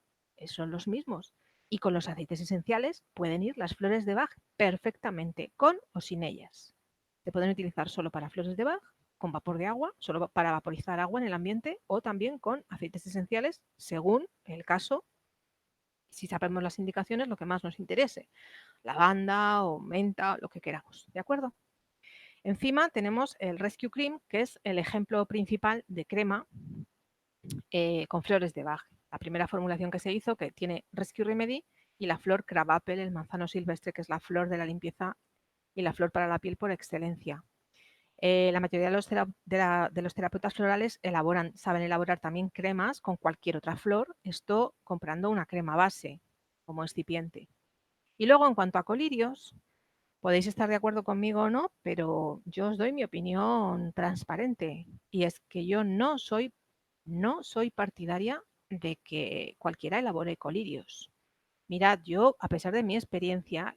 son los mismos. Y con los aceites esenciales pueden ir las flores de Bach perfectamente, con o sin ellas. Se pueden utilizar solo para flores de Bach, con vapor de agua, solo para vaporizar agua en el ambiente, o también con aceites esenciales, según el caso, si sabemos las indicaciones, lo que más nos interese. Lavanda o menta, lo que queramos. ¿De acuerdo? Encima tenemos el Rescue Cream, que es el ejemplo principal de crema con flores de Bach. La primera formulación que se hizo, que tiene Rescue Remedy, y la flor Crabapple, el manzano silvestre, que es la flor de la limpieza y la flor para la piel por excelencia. La mayoría de los terapeutas florales saben elaborar también cremas con cualquier otra flor, esto comprando una crema base como excipiente. Y luego, en cuanto a colirios, podéis estar de acuerdo conmigo o no, pero yo os doy mi opinión transparente y es que yo no soy partidaria de que cualquiera elabore colirios. Mirad, yo, a pesar de mi experiencia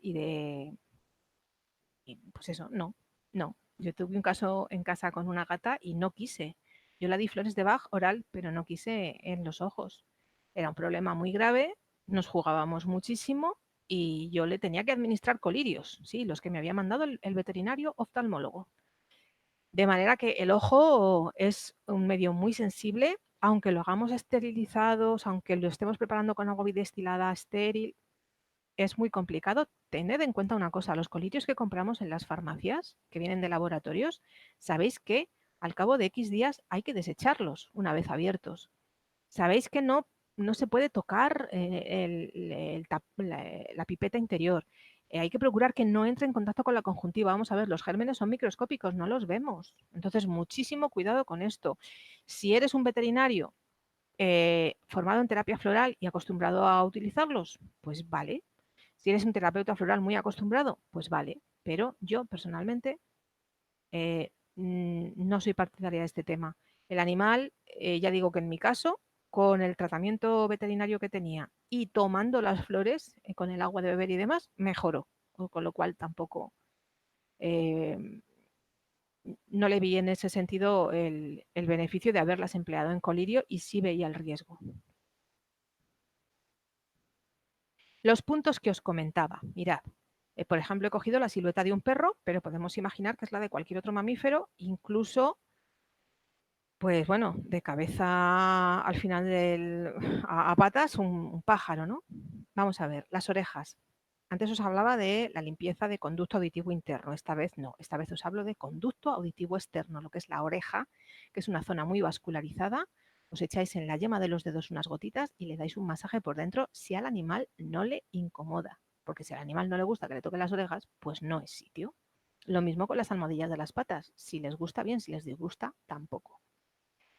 pues eso, no. Yo tuve un caso en casa con una gata y no quise. Yo la di flores de Bach oral, pero no quise en los ojos. Era un problema muy grave, nos jugábamos muchísimo y yo le tenía que administrar colirios, sí, los que me había mandado el veterinario oftalmólogo. De manera que el ojo es un medio muy sensible, aunque lo hagamos esterilizados, aunque lo estemos preparando con agua bidestilada estéril, es muy complicado. Tened en cuenta una cosa, los colirios que compramos en las farmacias, que vienen de laboratorios, sabéis que al cabo de X días hay que desecharlos una vez abiertos. Sabéis que no se puede tocar la pipeta interior. Hay que procurar que no entre en contacto con la conjuntiva. Vamos a ver, los gérmenes son microscópicos, no los vemos. Entonces, muchísimo cuidado con esto. Si eres un veterinario formado en terapia floral y acostumbrado a utilizarlos, pues vale. Si eres un terapeuta floral muy acostumbrado, pues vale. Pero yo personalmente no soy partidaria de este tema. El animal, ya digo que en mi caso, con el tratamiento veterinario que tenía y tomando las flores con el agua de beber y demás, mejoró. Con lo cual tampoco eh, no le vi en ese sentido el beneficio de haberlas empleado en colirio y sí veía el riesgo. Los puntos que os comentaba, mirad, por ejemplo, he cogido la silueta de un perro, pero podemos imaginar que es la de cualquier otro mamífero, incluso, pues bueno, de cabeza al final a patas, un pájaro, ¿no? Vamos a ver, las orejas. Antes os hablaba de la limpieza de conducto auditivo interno, esta vez no, esta vez os hablo de conducto auditivo externo, lo que es la oreja, que es una zona muy vascularizada. Os echáis en la yema de los dedos unas gotitas y le dais un masaje por dentro si al animal no le incomoda, porque si al animal no le gusta que le toquen las orejas, pues no es sitio. Lo mismo con las almohadillas de las patas, si les gusta bien, si les disgusta, tampoco.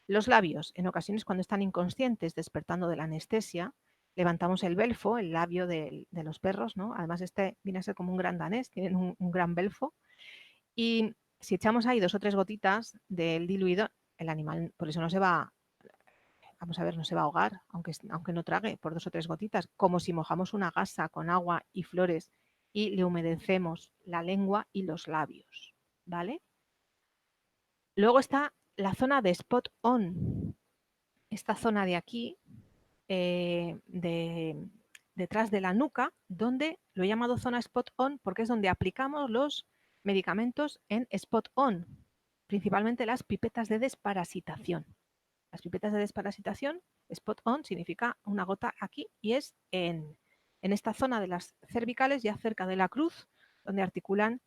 Los labios, en ocasiones cuando están inconscientes despertando de la anestesia, levantamos el belfo, el labio de los perros, ¿no? Además este viene a ser como un gran danés, tienen un gran belfo. Y si echamos ahí 2 o 3 gotitas del diluido, el animal por eso no se va, vamos a ver, no se va a ahogar, aunque no trague, por 2 o 3 gotitas, como si mojamos una gasa con agua y flores y le humedecemos la lengua y los labios, ¿vale? Luego está la zona de spot on. Esta zona de aquí detrás de la nuca, donde lo he llamado zona spot on porque es donde aplicamos los medicamentos en spot on, principalmente las pipetas de desparasitación. Las pipetas de desparasitación, spot on, significa una gota aquí y es en esta zona de las cervicales, ya cerca de la cruz, donde articulan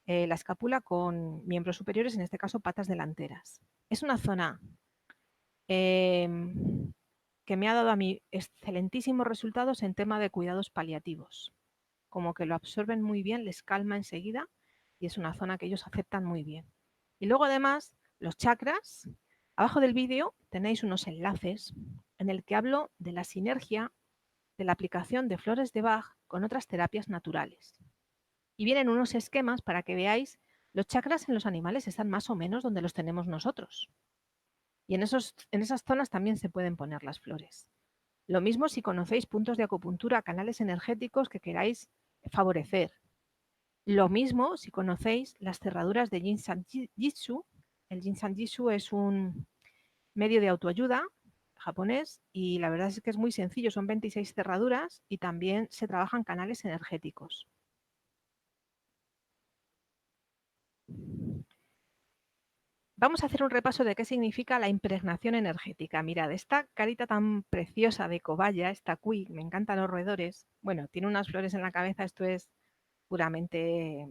la escápula con miembros superiores, en este caso patas delanteras. Es una zona eh, que me ha dado a mí excelentísimos resultados en tema de cuidados paliativos. Como que lo absorben muy bien, les calma enseguida y es una zona que ellos aceptan muy bien. Y luego además, los chakras. Abajo del vídeo tenéis unos enlaces en el que hablo de la sinergia de la aplicación de flores de Bach con otras terapias naturales. Y vienen unos esquemas para que veáis los chakras en los animales están más o menos donde los tenemos nosotros. Y en esas zonas también se pueden poner las flores. Lo mismo si conocéis puntos de acupuntura, canales energéticos que queráis favorecer. Lo mismo si conocéis las cerraduras de Jinsan Jitsu. El Jinsan Jitsu es un medio de autoayuda japonés y la verdad es que es muy sencillo, son 26 cerraduras y también se trabajan canales energéticos. Vamos a hacer un repaso de qué significa la impregnación energética. Mirad, esta carita tan preciosa de cobaya, esta cuy, me encantan los roedores. Bueno, tiene unas flores en la cabeza, esto es puramente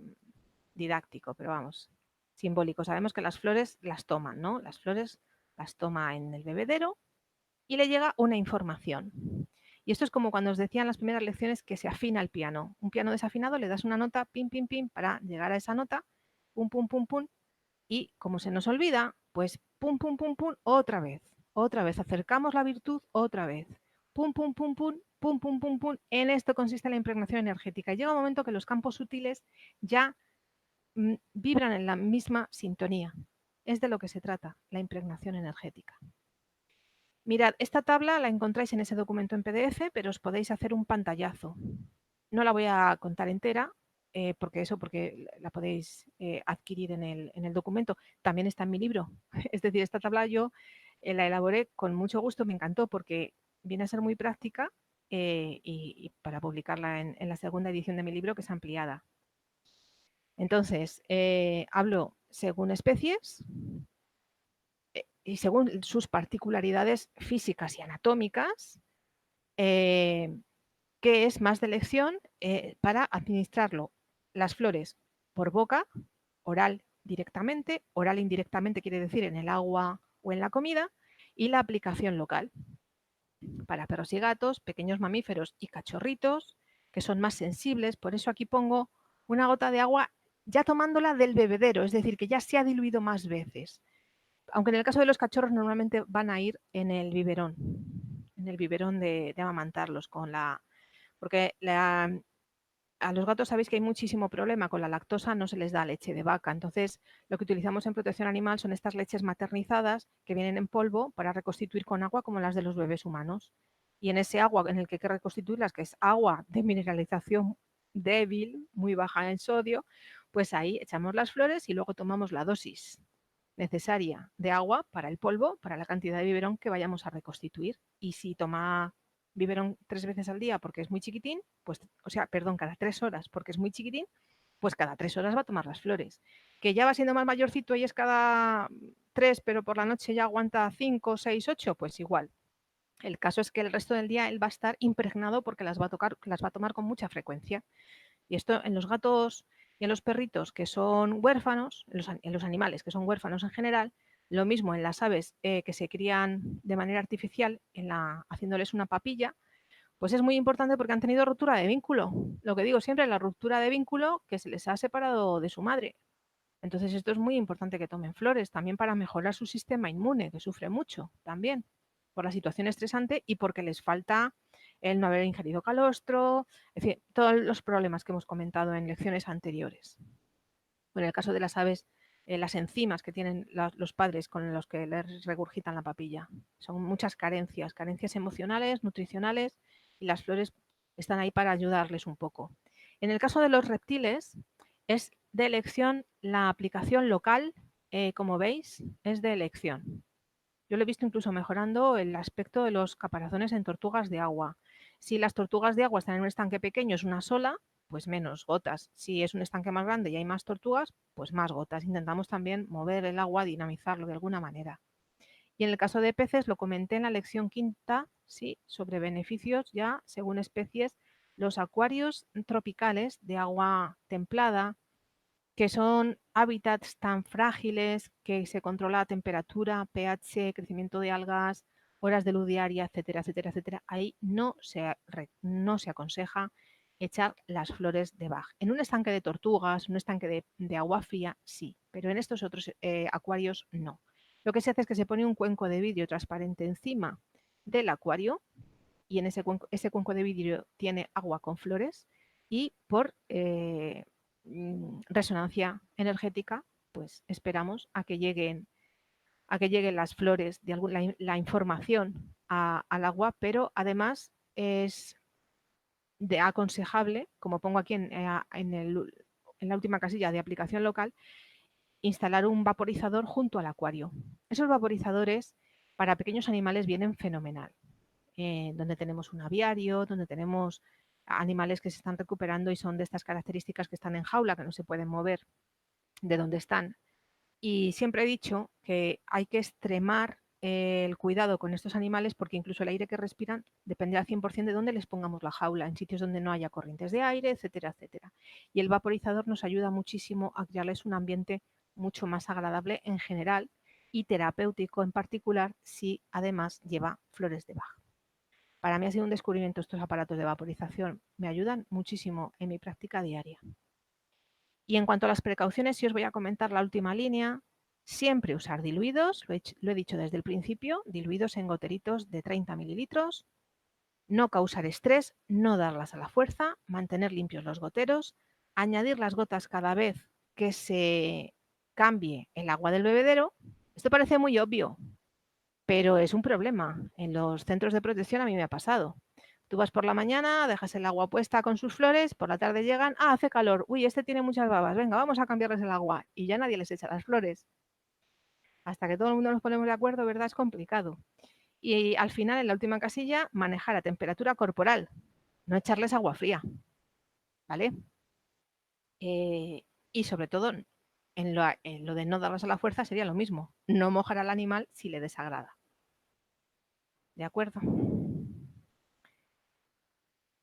didáctico, pero vamos, simbólico. Sabemos que las flores las toman, ¿no? Las flores las toma en el bebedero y le llega una información. Y esto es como cuando os decía en las primeras lecciones que se afina el piano. Un piano desafinado le das una nota, pim, pim, pim, para llegar a esa nota, pum, pum, pum, pum, y como se nos olvida, pues pum, pum, pum, pum, otra vez, acercamos la virtud otra vez, pum, pum, pum, pum, pum, pum, pum, pum. En esto consiste la impregnación energética. Y llega un momento que los campos sutiles ya vibran en la misma sintonía. Es de lo que se trata, la impregnación energética. Mirad, esta tabla la encontráis en ese documento en PDF, pero os podéis hacer un pantallazo. No la voy a contar entera, porque la podéis adquirir en el documento. También está en mi libro. Es decir, esta tabla yo la elaboré con mucho gusto, me encantó porque viene a ser muy práctica y para publicarla en la segunda edición de mi libro, que es ampliada. Entonces, hablo según especies y según sus particularidades físicas y anatómicas, qué es más de elección para administrarlo. Las flores por boca, oral directamente, oral indirectamente quiere decir en el agua o en la comida, y la aplicación local para perros y gatos, pequeños mamíferos y cachorritos, que son más sensibles. Por eso aquí pongo una gota de agua ya tomándola del bebedero, es decir, que ya se ha diluido más veces. Aunque en el caso de los cachorros normalmente van a ir en el biberón de amamantarlos porque a los gatos sabéis que hay muchísimo problema con la lactosa, no se les da leche de vaca. Entonces, lo que utilizamos en protección animal son estas leches maternizadas que vienen en polvo para reconstituir con agua como las de los bebés humanos. Y en ese agua en el que hay que reconstituirlas, que es agua de mineralización débil, muy baja en sodio, pues ahí echamos las flores y luego tomamos la dosis necesaria de agua para el polvo, para la cantidad de biberón que vayamos a reconstituir. Y si toma biberón 3 veces al día porque es muy chiquitín, pues, cada 3 horas porque es muy chiquitín, pues cada 3 horas va a tomar las flores. Que ya va siendo más mayorcito y es cada 3, pero por la noche ya aguanta 5, 6, 8, pues igual. El caso es que el resto del día él va a estar impregnado porque las va a tomar con mucha frecuencia. Y esto en los gatos y en los perritos que son huérfanos, en los animales que son huérfanos en general, lo mismo en las aves que se crían de manera artificial, haciéndoles una papilla, pues es muy importante porque han tenido ruptura de vínculo. Lo que digo siempre, la ruptura de vínculo que se les ha separado de su madre. Entonces esto es muy importante que tomen flores, también para mejorar su sistema inmune, que sufre mucho también por la situación estresante y porque les falta el no haber ingerido calostro, en fin, todos los problemas que hemos comentado en lecciones anteriores. En el caso de las aves, las enzimas que tienen los padres con los que les regurgitan la papilla. Son muchas carencias emocionales, nutricionales, y las flores están ahí para ayudarles un poco. En el caso de los reptiles, es de elección la aplicación local, como veis, es de elección. Yo lo he visto incluso mejorando el aspecto de los caparazones en tortugas de agua. Si las tortugas de agua están en un estanque pequeño, es una sola, pues menos gotas. Si es un estanque más grande y hay más tortugas, pues más gotas. Intentamos también mover el agua, dinamizarlo de alguna manera. Y en el caso de peces, lo comenté en la lección quinta, sí, sobre beneficios ya según especies, los acuarios tropicales de agua templada, que son hábitats tan frágiles que se controla la temperatura, pH, crecimiento de algas, horas de luz diaria, etcétera, etcétera, etcétera. Ahí no se aconseja echar las flores de Bach. En un estanque de tortugas, un estanque de agua fría, sí, pero en estos otros acuarios no. Lo que se hace es que se pone un cuenco de vidrio transparente encima del acuario y en ese cuenco de vidrio tiene agua con flores y por resonancia energética, pues esperamos a que lleguen las flores, la información al agua, pero además es aconsejable, como pongo aquí en la última casilla de aplicación local, instalar un vaporizador junto al acuario. Esos vaporizadores para pequeños animales vienen fenomenal. Donde tenemos un aviario, donde tenemos animales que se están recuperando y son de estas características que están en jaula, que no se pueden mover de donde están. Y siempre he dicho que hay que extremar el cuidado con estos animales porque incluso el aire que respiran depende al 100% de dónde les pongamos la jaula, en sitios donde no haya corrientes de aire, etcétera, etcétera. Y el vaporizador nos ayuda muchísimo a crearles un ambiente mucho más agradable en general y terapéutico en particular si además lleva flores de Bach. Para mí ha sido un descubrimiento estos aparatos de vaporización. Me ayudan muchísimo en mi práctica diaria. Y en cuanto a las precauciones, sí os voy a comentar la última línea. Siempre usar diluidos, lo he dicho desde el principio, diluidos en goteritos de 30 mililitros. No causar estrés, no darlas a la fuerza, mantener limpios los goteros, añadir las gotas cada vez que se cambie el agua del bebedero. Esto parece muy obvio, pero es un problema. En los centros de protección a mí me ha pasado. Tú vas por la mañana, dejas el agua puesta con sus flores, por la tarde llegan, hace calor, uy, este tiene muchas babas, venga, vamos a cambiarles el agua. Y ya nadie les echa las flores. Hasta que todo el mundo nos ponemos de acuerdo, ¿verdad? Es complicado. Y al final, en la última casilla, manejar a temperatura corporal, no echarles agua fría, ¿vale? Y sobre todo, en lo de no darlas a la fuerza sería lo mismo, no mojar al animal si le desagrada. ¿De acuerdo?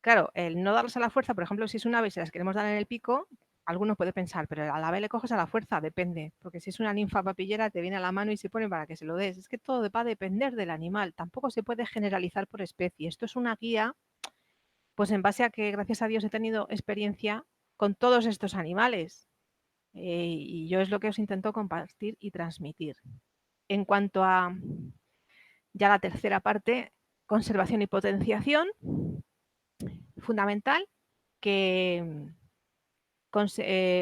Claro, el no darles a la fuerza, por ejemplo, si es un ave y se las queremos dar en el pico, alguno puede pensar, pero al ave le coges a la fuerza, depende, porque si es una ninfa papillera te viene a la mano y se pone para que se lo des. Es que todo va a depender del animal, tampoco se puede generalizar por especie. Esto es una guía, pues en base a que gracias a Dios he tenido experiencia con todos estos animales y yo es lo que os intento compartir y transmitir. En cuanto a ya la tercera parte, conservación y potenciación, fundamental que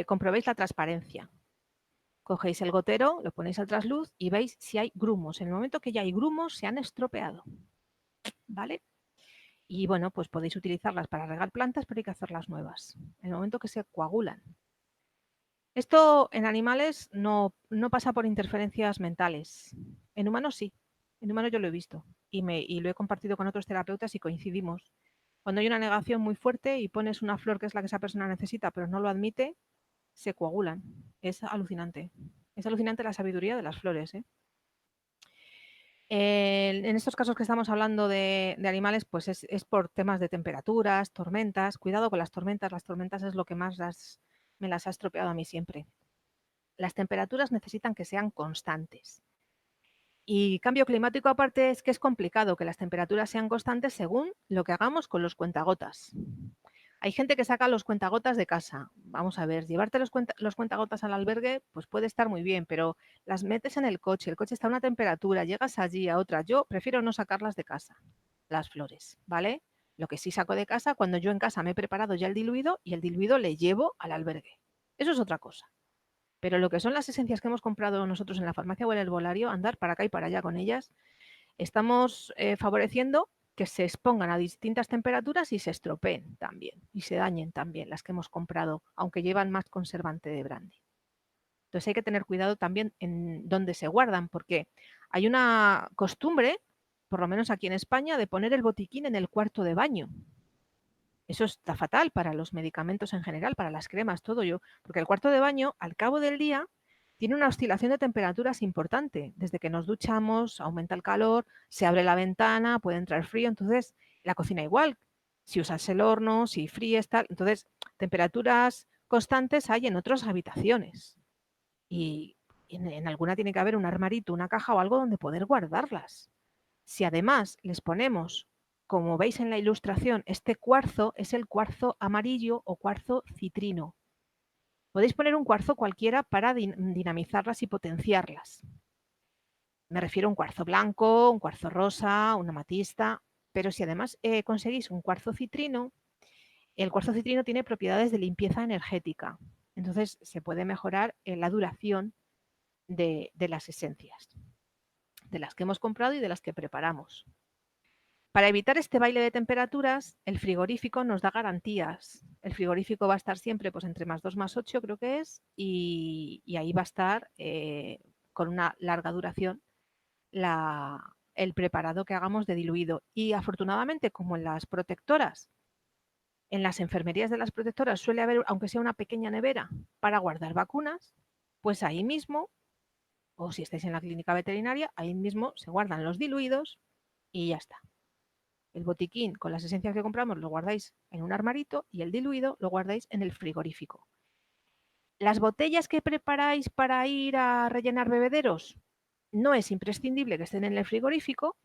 comprobéis la transparencia. Cogéis el gotero, lo ponéis al trasluz y veis si hay grumos. En el momento que ya hay grumos, se han estropeado, ¿vale? Y bueno, pues podéis utilizarlas para regar plantas, pero hay que hacerlas nuevas. En el momento que se coagulan. Esto en animales no pasa por interferencias mentales. En humanos sí. En humanos yo lo he visto y lo he compartido con otros terapeutas y coincidimos. Cuando hay una negación muy fuerte y pones una flor que es la que esa persona necesita, pero no lo admite, se coagulan. Es alucinante. Es alucinante la sabiduría de las flores, ¿eh? En estos casos que estamos hablando de animales, pues es por temas de temperaturas, tormentas. Cuidado con las tormentas es lo que más me las ha estropeado a mí siempre. Las temperaturas necesitan que sean constantes. Y cambio climático aparte es que es complicado que las temperaturas sean constantes según lo que hagamos con los cuentagotas. Hay gente que saca los cuentagotas de casa. Vamos a ver, llevarte los cuentagotas al albergue pues puede estar muy bien, pero las metes en el coche está a una temperatura, llegas allí a otra. Yo prefiero no sacarlas de casa, las flores, ¿vale? Lo que sí saco de casa, cuando yo en casa me he preparado ya el diluido y el diluido le llevo al albergue. Eso es otra cosa. Pero lo que son las esencias que hemos comprado nosotros en la farmacia o en el herbolario, andar para acá y para allá con ellas, estamos favoreciendo que se expongan a distintas temperaturas y se estropeen también y se dañen también las que hemos comprado, aunque llevan más conservante de brandy. Entonces hay que tener cuidado también en dónde se guardan, porque hay una costumbre, por lo menos aquí en España, de poner el botiquín en el cuarto de baño. Eso está fatal para los medicamentos en general, para las cremas, todo yo, porque el cuarto de baño, al cabo del día, tiene una oscilación de temperaturas importante. Desde que nos duchamos, aumenta el calor, se abre la ventana, puede entrar frío, entonces la cocina igual. Si usas el horno, si fríes, tal, entonces temperaturas constantes hay en otras habitaciones. Y en alguna tiene que haber un armarito, una caja o algo donde poder guardarlas. Si además les ponemos, como veis en la ilustración, este cuarzo es el cuarzo amarillo o cuarzo citrino. Podéis poner un cuarzo cualquiera para dinamizarlas y potenciarlas. Me refiero a un cuarzo blanco, un cuarzo rosa, una amatista, pero si además conseguís un cuarzo citrino, el cuarzo citrino tiene propiedades de limpieza energética. Entonces se puede mejorar la duración de las esencias, de las que hemos comprado y de las que preparamos. Para evitar este baile de temperaturas, el frigorífico nos da garantías. El frigorífico va a estar siempre pues, entre +2 +8, creo que es, y ahí va a estar con una larga duración el preparado que hagamos de diluido. Y afortunadamente, como en las protectoras, en las enfermerías de las protectoras suele haber, aunque sea una pequeña nevera, para guardar vacunas, pues ahí mismo, o si estáis en la clínica veterinaria, ahí mismo se guardan los diluidos y ya está. El botiquín con las esencias que compramos lo guardáis en un armarito y el diluido lo guardáis en el frigorífico. Las botellas que preparáis para ir a rellenar bebederos, no es imprescindible que estén en el frigorífico,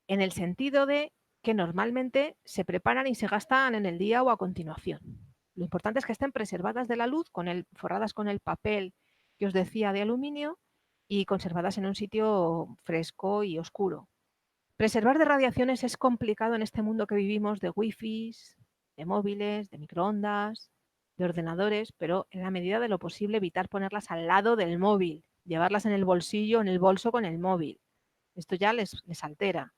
en el sentido de que normalmente se preparan y se gastan en el día o a continuación. Lo importante es que estén preservadas de la luz, forradas con el papel que os decía de aluminio y conservadas en un sitio fresco y oscuro. Preservar de radiaciones es complicado en este mundo que vivimos de wifis, de móviles, de microondas, de ordenadores, pero en la medida de lo posible evitar ponerlas al lado del móvil, llevarlas en el bolsillo, en el bolso con el móvil. Esto ya les altera.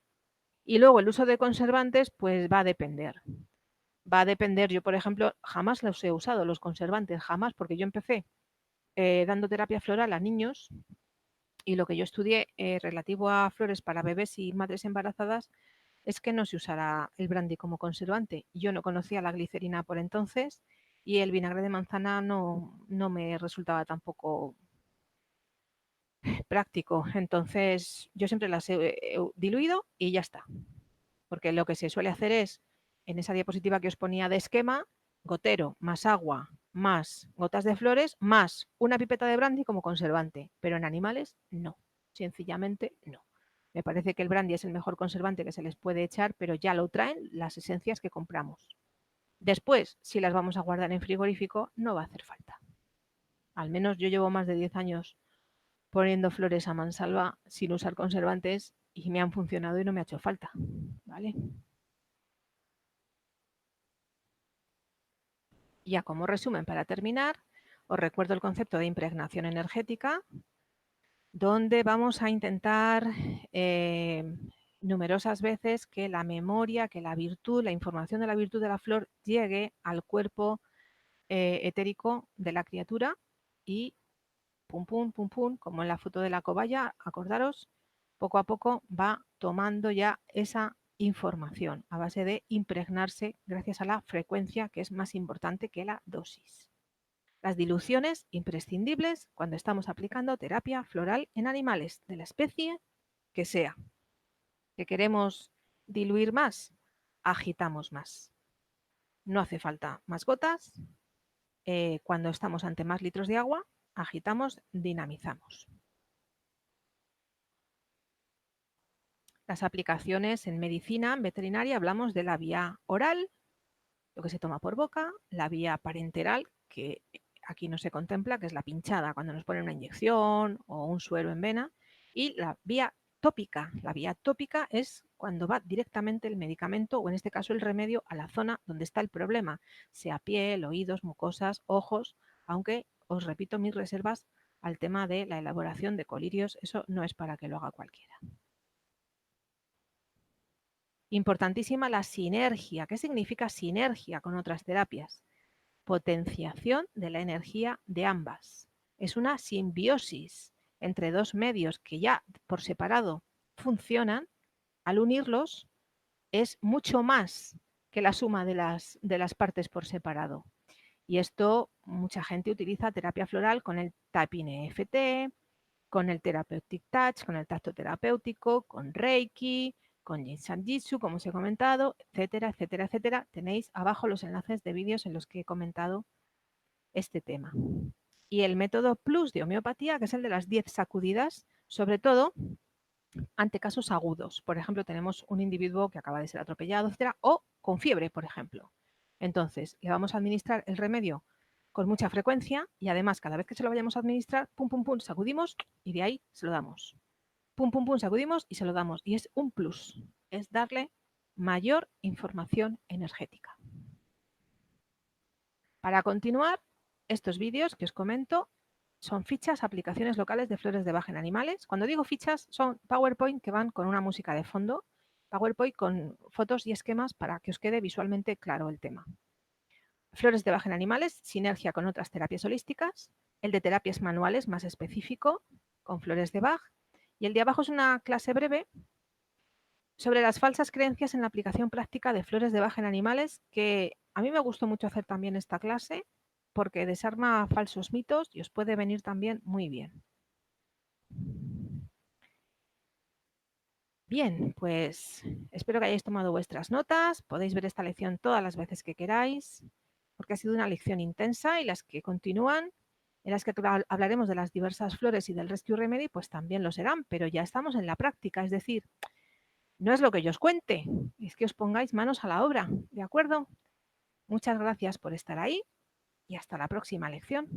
Y luego el uso de conservantes, pues va a depender. Va a depender, yo por ejemplo, jamás los he usado, los conservantes, jamás, porque yo empecé dando terapia floral a niños y lo que yo estudié relativo a flores para bebés y madres embarazadas es que no se usará el brandy como conservante. Yo no conocía la glicerina por entonces y el vinagre de manzana no me resultaba tampoco práctico. Entonces yo siempre las he diluido y ya está. Porque lo que se suele hacer es, en esa diapositiva que os ponía de esquema, gotero más agua más gotas de flores más una pipeta de brandy como conservante. Pero en animales no, sencillamente no. Me parece que el brandy es el mejor conservante que se les puede echar, pero ya lo traen las esencias que compramos. Después, si las vamos a guardar en frigorífico, no va a hacer falta. Al menos yo llevo más de 10 años poniendo flores a mansalva sin usar conservantes y me han funcionado y no me ha hecho falta, ¿vale? Ya como resumen, para terminar, os recuerdo el concepto de impregnación energética, donde vamos a intentar numerosas veces que la memoria, que la virtud, la información de la virtud de la flor llegue al cuerpo etérico de la criatura y pum, pum, pum, pum, como en la foto de la cobaya, acordaros, poco a poco va tomando ya esa información a base de impregnarse gracias a la frecuencia, que es más importante que la dosis. Las diluciones imprescindibles cuando estamos aplicando terapia floral en animales de la especie que sea. ¿Que queremos diluir más? Agitamos más. No hace falta más gotas. Cuando estamos ante más litros de agua, agitamos, dinamizamos. Las aplicaciones en medicina, en veterinaria, hablamos de la vía oral, lo que se toma por boca, la vía parenteral, que aquí no se contempla, que es la pinchada, cuando nos ponen una inyección o un suero en vena, y la vía tópica. La vía tópica es cuando va directamente el medicamento, o en este caso el remedio, a la zona donde está el problema, sea piel, oídos, mucosas, ojos, aunque os repito mis reservas al tema de la elaboración de colirios, eso no es para que lo haga cualquiera. Importantísima la sinergia. ¿Qué significa sinergia con otras terapias? Potenciación de la energía de ambas. Es una simbiosis entre dos medios que ya por separado funcionan. Al unirlos es mucho más que la suma de las partes por separado. Y esto mucha gente utiliza terapia floral con el Tapping EFT, con el Therapeutic Touch, con el tacto terapéutico, con Reiki, con Yin Shan Jitsu, como os he comentado, etcétera, etcétera, etcétera. Tenéis abajo los enlaces de vídeos en los que he comentado este tema. Y el método Plus de homeopatía, que es el de las 10 sacudidas, sobre todo ante casos agudos. Por ejemplo, tenemos un individuo que acaba de ser atropellado, etcétera, o con fiebre, por ejemplo. Entonces, le vamos a administrar el remedio con mucha frecuencia y además cada vez que se lo vayamos a administrar, pum, pum, pum, sacudimos y de ahí se lo damos. Pum, pum, pum, sacudimos y se lo damos. Y es un plus, es darle mayor información energética. Para continuar, estos vídeos que os comento son fichas, aplicaciones locales de flores de Bach en animales. Cuando digo fichas, son PowerPoint que van con una música de fondo, PowerPoint con fotos y esquemas para que os quede visualmente claro el tema. Flores de Bach en animales, sinergia con otras terapias holísticas. El de terapias manuales más específico, con flores de Bach. Y el de abajo es una clase breve sobre las falsas creencias en la aplicación práctica de flores de Bach en animales, que a mí me gustó mucho hacer también esta clase porque desarma falsos mitos y os puede venir también muy bien. Bien, pues espero que hayáis tomado vuestras notas. Podéis ver esta lección todas las veces que queráis, porque ha sido una lección intensa y las que continúan, en las que hablaremos de las diversas flores y del Rescue Remedy, pues también lo serán, pero ya estamos en la práctica, es decir, no es lo que yo os cuente, es que os pongáis manos a la obra, ¿de acuerdo? Muchas gracias por estar ahí y hasta la próxima lección.